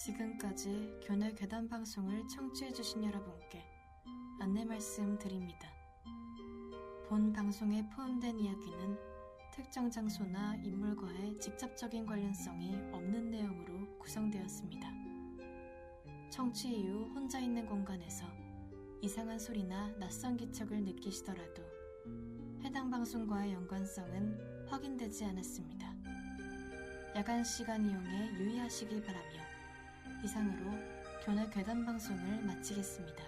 지금까지 교내 괴담 방송을 청취해주신 여러분께 안내 말씀 드립니다. 본 방송에 포함된 이야기는 특정 장소나 인물과의 직접적인 관련성이 없는 내용으로 구성되었습니다. 청취 이후 혼자 있는 공간에서 이상한 소리나 낯선 기척을 느끼시더라도 해당 방송과의 연관성은 확인되지 않았습니다. 야간 시간 이용에 유의하시기 바라며 이상으로 교내 괴담 방송을 마치겠습니다.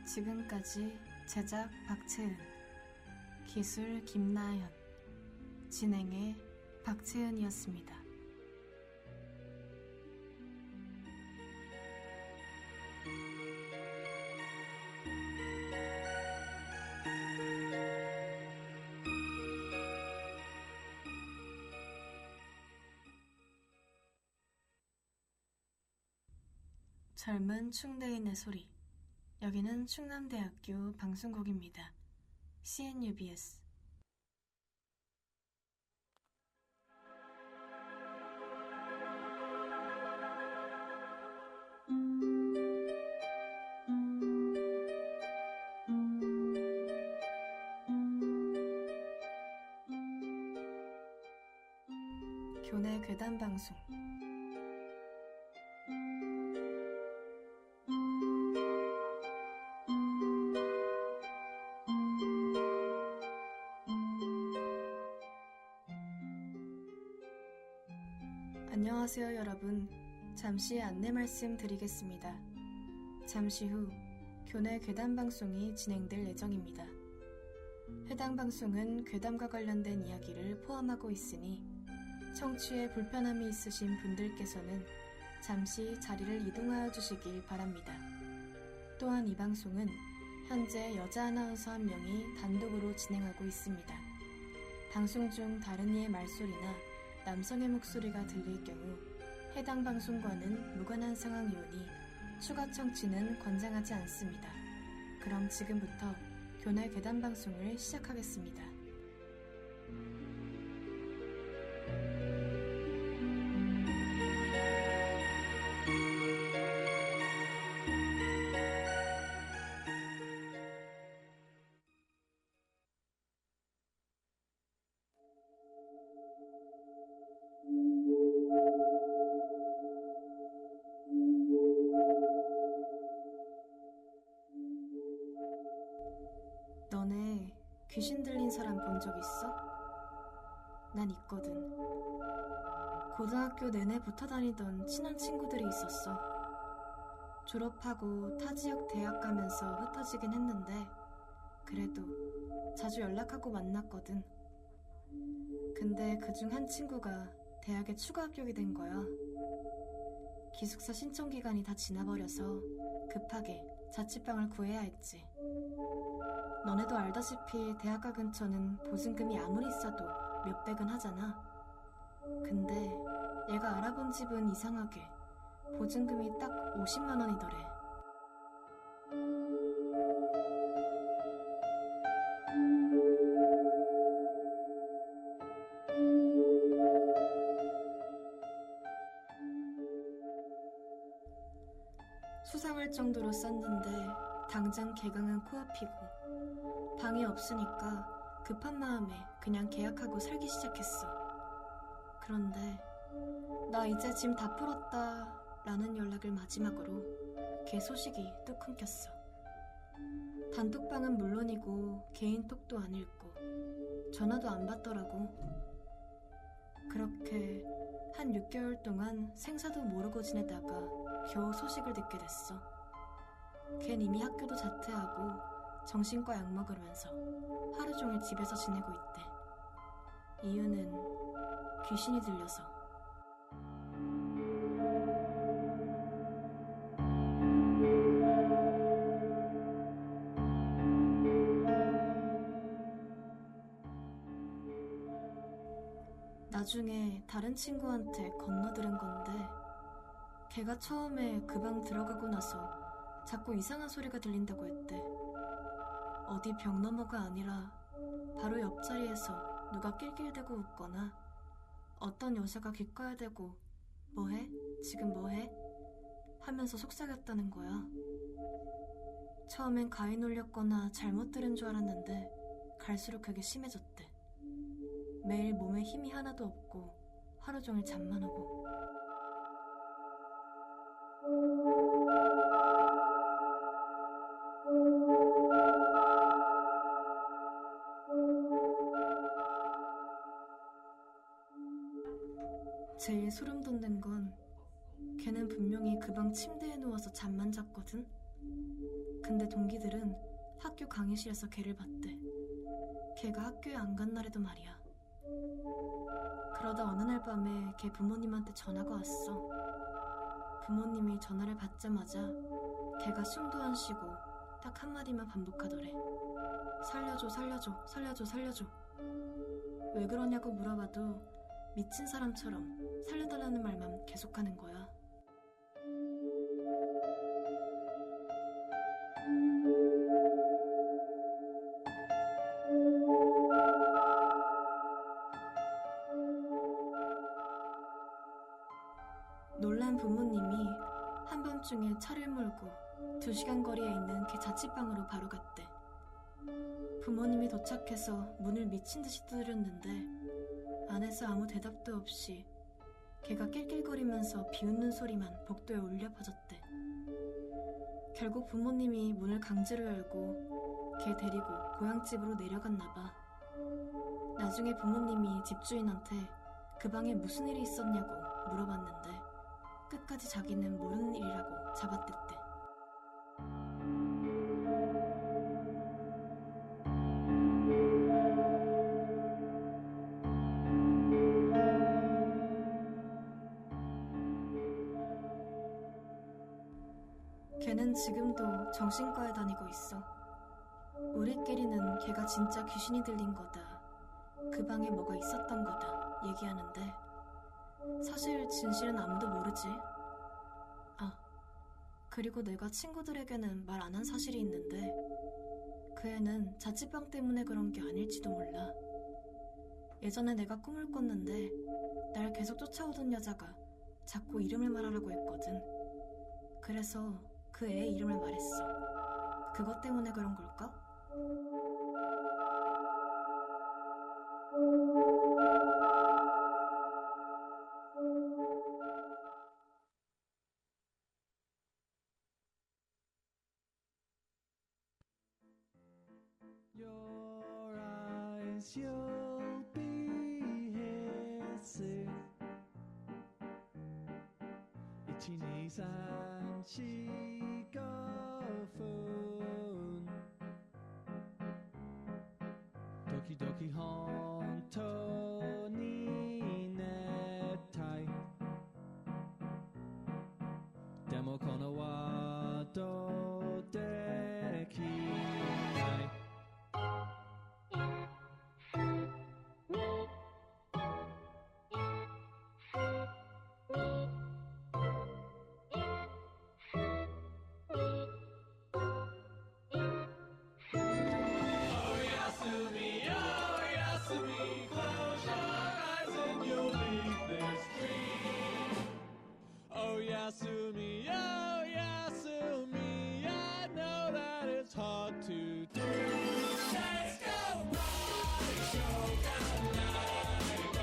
지금까지 제작 박채은, 기술 김나연, 진행의 박채은이었습니다. 젊은 충대인의 소리. 여기는 충남대학교 방송국입니다. CNUBS. 교내 괴담 방송. 안녕하세요 여러분. 잠시 안내 말씀 드리겠습니다. 잠시 후 교내 괴담 방송이 진행될 예정입니다. 해당 방송은 괴담과 관련된 이야기를 포함하고 있으니 청취에 불편함이 있으신 분들께서는 잠시 자리를 이동하여 주시길 바랍니다. 또한 이 방송은 현재 여자 아나운서 한 명이 단독으로 진행하고 있습니다. 방송 중 다른 이의 말소리나 남성의 목소리가 들릴 경우 해당 방송과는 무관한 상황이오니 추가 청취는 권장하지 않습니다. 그럼 지금부터 교내 괴담 방송을 시작하겠습니다. 너네 귀신 들린 사람 본 적 있어? 난 있거든. 고등학교 내내 붙어 다니던 친한 친구들이 있었어. 졸업하고 타 지역 대학 가면서 흩어지긴 했는데 그래도 자주 연락하고 만났거든. 근데 그중 한 친구가 대학에 추가 합격이 된 거야. 기숙사 신청 기간이 다 지나버려서 급하게 자취방을 구해야 했지. 너네도 알다시피 대학가 근처는 보증금이 아무리 싸도 몇백은 하잖아. 근데 얘가 알아본 집은 이상하게 보증금이 딱 50만 원이더래. 수상할 정도로 쌌는데 당장 개강은 코앞이고 방이 없으니까 급한 마음에 그냥 계약하고 살기 시작했어. 그런데 나 이제 짐 다 풀었다 라는 연락을 마지막으로 걔 소식이 뚝 끊겼어. 단톡방은 물론이고 개인톡도 안 읽고 전화도 안 받더라고. 그렇게 한 6개월 동안 생사도 모르고 지내다가 겨우 소식을 듣게 됐어. 걘 이미 학교도 자퇴하고 정신과 약 먹으면서 하루 종일 집에서 지내고 있대. 이유는 귀신이 들려서. 나중에 다른 친구한테 건너들은 건데 걔가 처음에 그 방 들어가고 나서 자꾸 이상한 소리가 들린다고 했대. 어디 벽 너머가 아니라 바로 옆자리에서 누가 낄낄대고 웃거나 어떤 여자가 귓가에 대고 뭐해? 지금 뭐해? 하면서 속삭였다는 거야. 처음엔 가위 눌렸거나 잘못 들은 줄 알았는데 갈수록 그게 심해졌대. 매일 몸에 힘이 하나도 없고 하루 종일 잠만 오고. 제일 소름 돋는 건 걔는 분명히 그 방 침대에 누워서 잠만 잤거든. 근데 동기들은 학교 강의실에서 걔를 봤대. 걔가 학교에 안 간 날에도 말이야. 그러다 어느 날 밤에 걔 부모님한테 전화가 왔어. 부모님이 전화를 받자마자 걔가 숨도 안 쉬고 딱 한마디만 반복하더래. 살려줘, 살려줘, 살려줘, 살려줘. 왜 그러냐고 물어봐도 미친 사람처럼 살려달라는 말만 계속하는 거야. 놀란 부모님이 한밤중에 차를 몰고 2시간 거리에 있는 걔 자취방으로 바로 갔대. 부모님이 도착해서 문을 미친 듯이 두드렸는데 안에서 아무 대답도 없이 걔가 낄낄거리면서 비웃는 소리만 복도에 울려 퍼졌대. 결국 부모님이 문을 강제로 열고 걔 데리고 고향집으로 내려갔나 봐. 나중에 부모님이 집주인한테 그 방에 무슨 일이 있었냐고 물어봤는데 끝까지 자기는 모르는 일이라고 잡아댔대. 걔는 지금도 정신과에 다니고 있어. 우리끼리는 걔가 진짜 귀신이 들린 거다, 그 방에 뭐가 있었던 거다 얘기하는데 사실 진실은 아무도 모르지. 아, 그리고 내가 친구들에게는 말 안 한 사실이 있는데 그 애는 자취방 때문에 그런 게 아닐지도 몰라. 예전에 내가 꿈을 꿨는데 날 계속 쫓아오던 여자가 자꾸 이름을 말하라고 했거든. 그래서 그 애의 이름을 말했어. 그것 때문에 그런 걸까? Your eyes, you'll be here soon. 이친 이상 시거폰 도키도키 혼돈이 내 타이 데모 코너와도 데키나이 Yasumi, oh Yasumi, I know that it's hard to do. Let's go party, show night,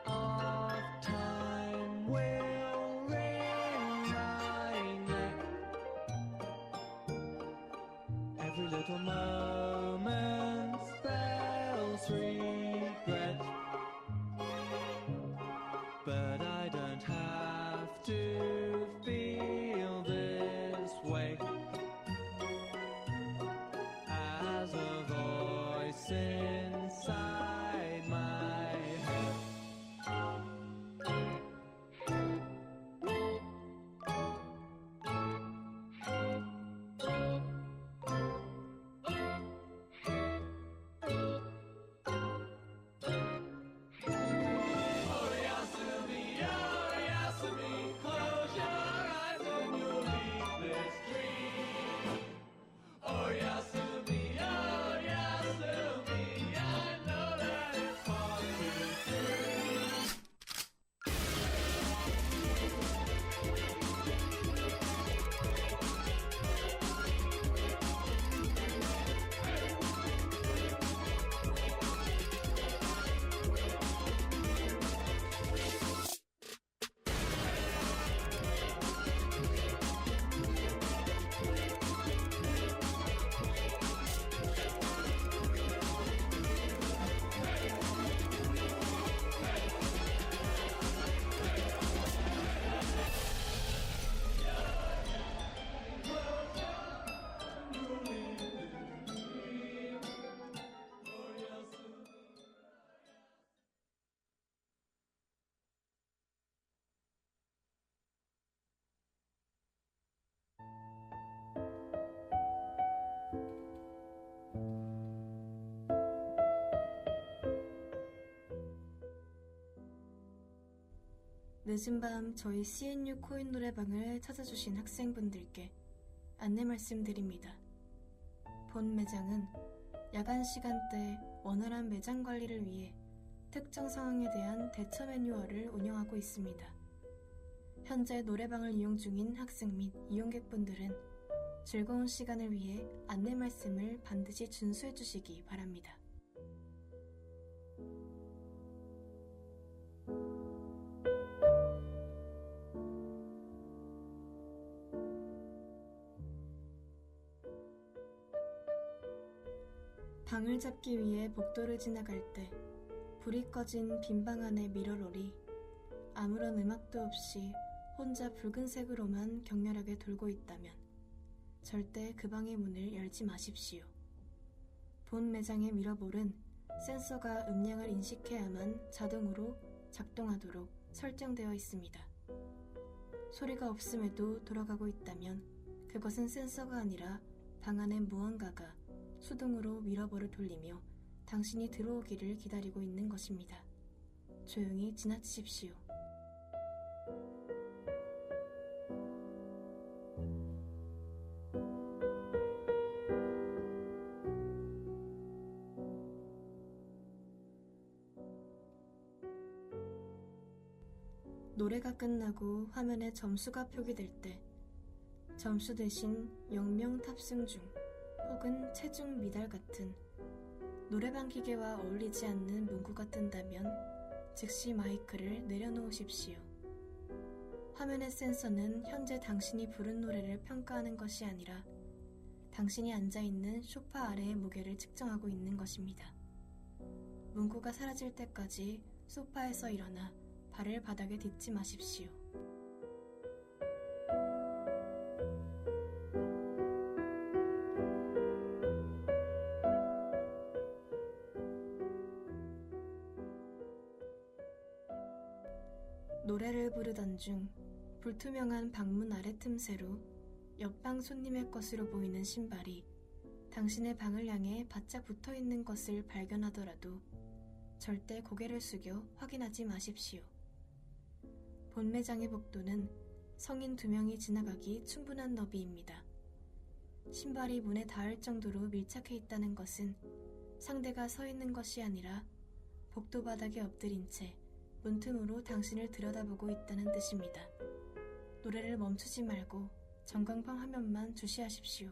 of time will ring my neck. Every little moment spells regret, but I don't have to feel this way. As a voice inside my head close your eyes and you'll leave this dream. Oh Yasumi, I know that it's hard to do. 늦은 밤 저희 CNU 코인 노래방을 찾아주신 학생분들께 안내 말씀드립니다. 본 매장은 야간 시간대 원활한 매장 관리를 위해 특정 상황에 대한 대처 매뉴얼을 운영하고 있습니다. 현재 노래방을 이용 중인 학생 및 이용객분들은 즐거운 시간을 위해 안내 말씀을 반드시 준수해 주시기 바랍니다. 방을 잡기 위해 복도를 지나갈 때 불이 꺼진 빈 방 안의 미러롤이 아무런 음악도 없이 혼자 붉은색으로만 격렬하게 돌고 있다면 절대 그 방의 문을 열지 마십시오. 본 매장의 미러볼은 센서가 음량을 인식해야만 자동으로 작동하도록 설정되어 있습니다. 소리가 없음에도 돌아가고 있다면 그것은 센서가 아니라 방 안의 무언가가 수동으로 미러볼을 돌리며 당신이 들어오기를 기다리고 있는 것입니다. 조용히 지나치십시오. 노래가 끝나고 화면에 점수가 표기될 때 점수 대신 영명 탑승 중 혹은 체중 미달 같은 노래방 기계와 어울리지 않는 문구가 뜬다면 즉시 마이크를 내려놓으십시오. 화면의 센서는 현재 당신이 부른 노래를 평가하는 것이 아니라 당신이 앉아있는 소파 아래의 무게를 측정하고 있는 것입니다. 문구가 사라질 때까지 소파에서 일어나 발을 바닥에 딛지 마십시오. 노래를 부르던 중 불투명한 방문 아래 틈새로 옆방 손님의 것으로 보이는 신발이 당신의 방을 향해 바짝 붙어있는 것을 발견하더라도 절대 고개를 숙여 확인하지 마십시오. 본 매장의 복도는 성인 2명이 지나가기 충분한 너비입니다. 신발이 문에 닿을 정도로 밀착해 있다는 것은 상대가 서 있는 것이 아니라 복도 바닥에 엎드린 채 문틈으로 당신을 들여다보고 있다는 뜻입니다. 노래를 멈추지 말고 전광판 화면만 주시하십시오.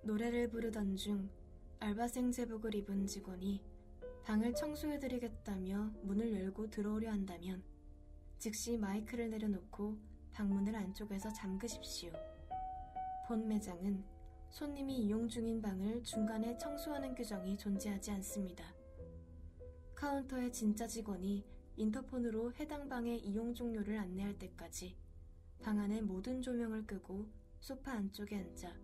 노래를 부르던 중 알바생 제복을 입은 직원이 방을 청소해드리겠다며 문을 열고 들어오려 한다면 즉시 마이크를 내려놓고 방문을 안쪽에서 잠그십시오. 본 매장은 손님이 이용 중인 방을 중간에 청소하는 규정이 존재하지 않습니다. 카운터의 진짜 직원이 인터폰으로 해당 방의 이용 종료를 안내할 때까지 방 안의 모든 조명을 끄고 소파 안쪽에 앉아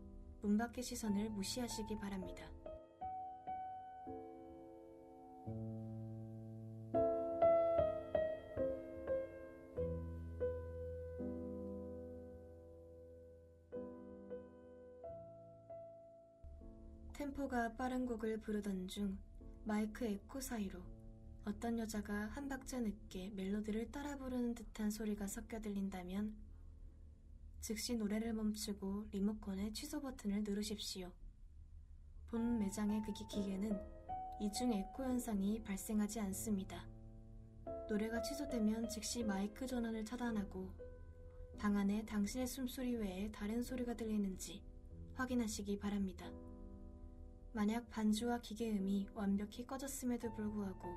문 밖의 시선을 무시하시기 바랍니다. 템포가 빠른 곡을 부르던 중 마이크 에코 사이로 어떤 여자가 한 박자 늦게 멜로디를 따라 부르는 듯한 소리가 섞여 들린다면 즉시 노래를 멈추고 리모컨의 취소 버튼을 누르십시오. 본 매장의 기계는 이중 에코 현상이 발생하지 않습니다. 노래가 취소되면 즉시 마이크 전원을 차단하고 방 안에 당신의 숨소리 외에 다른 소리가 들리는지 확인하시기 바랍니다. 만약 반주와 기계음이 완벽히 꺼졌음에도 불구하고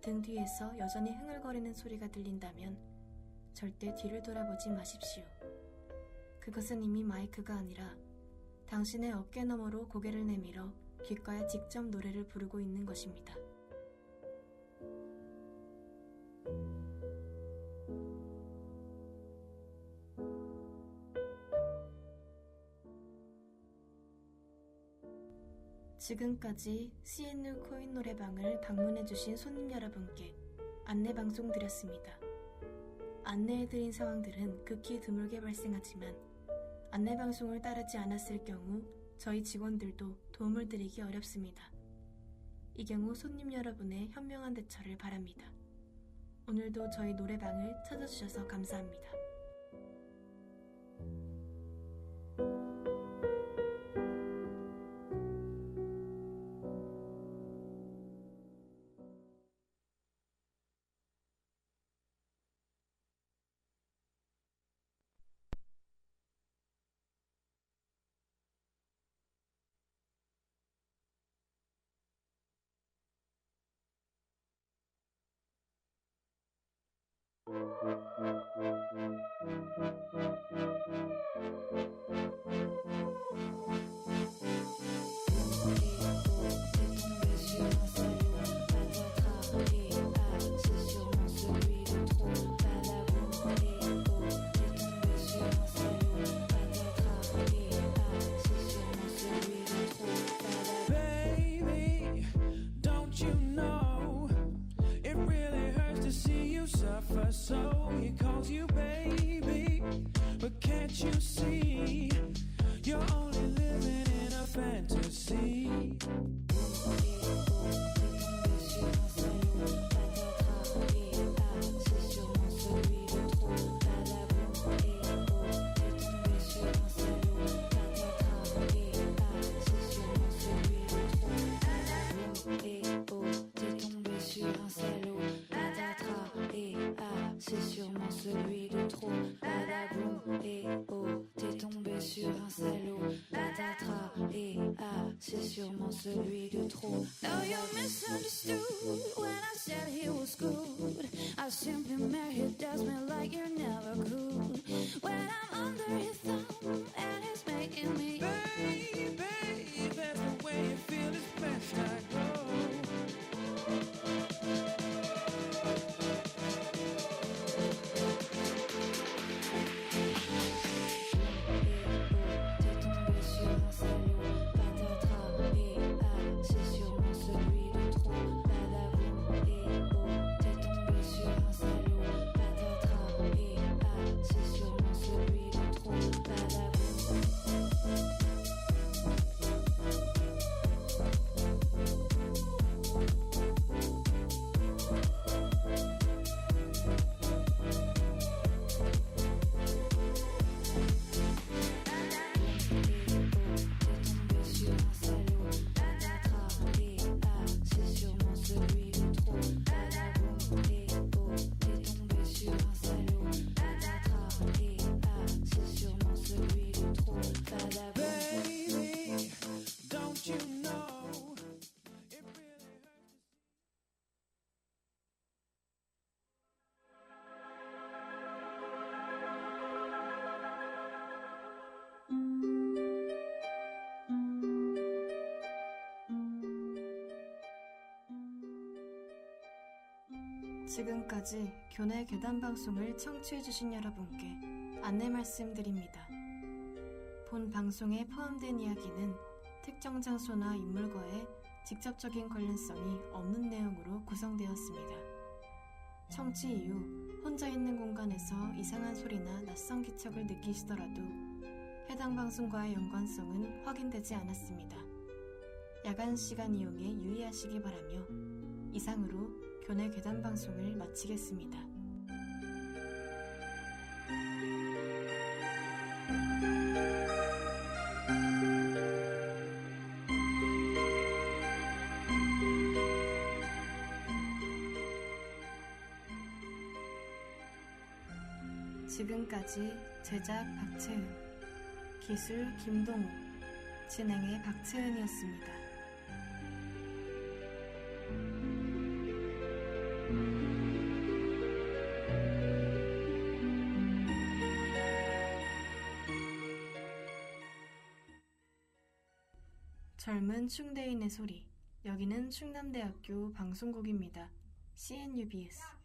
등 뒤에서 여전히 흥얼거리는 소리가 들린다면 절대 뒤를 돌아보지 마십시오. 그것은 이미 마이크가 아니라 당신의 어깨 너머로 고개를 내밀어 귓가에 직접 노래를 부르고 있는 것입니다. 지금까지 CNU 코인 노래방을 방문해주신 손님 여러분께 안내방송 드렸습니다. 안내해드린 상황들은 극히 드물게 발생하지만 안내방송을 따르지 않았을 경우 저희 직원들도 도움을 드리기 어렵습니다. 이 경우 손님 여러분의 현명한 대처를 바랍니다. 오늘도 저희 노래방을 찾아주셔서 감사합니다. Baby, don't you know it really hurts to see you suffer? So he calls you baby, but can't you see you're only living in a fantasy? C'est sûrement celui de trop. Badaboum, et oh, t'es tombé sur un salaud. Patatras, et ah, c'est sûrement celui de trop. Oh, you misunderstood when I said he was good. I simply meant he does me like you never could. When I'm under his thumb and he's making me baby, that's the way you feel is best I go. 지금까지 교내 괴담 방송을 청취해주신 여러분께 안내 말씀드립니다. 본 방송에 포함된 이야기는 특정 장소나 인물과의 직접적인 관련성이 없는 내용으로 구성되었습니다. 청취 이후 혼자 있는 공간에서 이상한 소리나 낯선 기척을 느끼시더라도 해당 방송과의 연관성은 확인되지 않았습니다. 야간 시간 이용에 유의하시기 바라며 이상으로 교내 괴담 방송을 마치겠습니다. 지금까지 제작 박채은, 기술 김동욱, 진행의 박채은이었습니다. 젊은 충대인의 소리. 여기는 충남대학교 방송국입니다. CNUBS.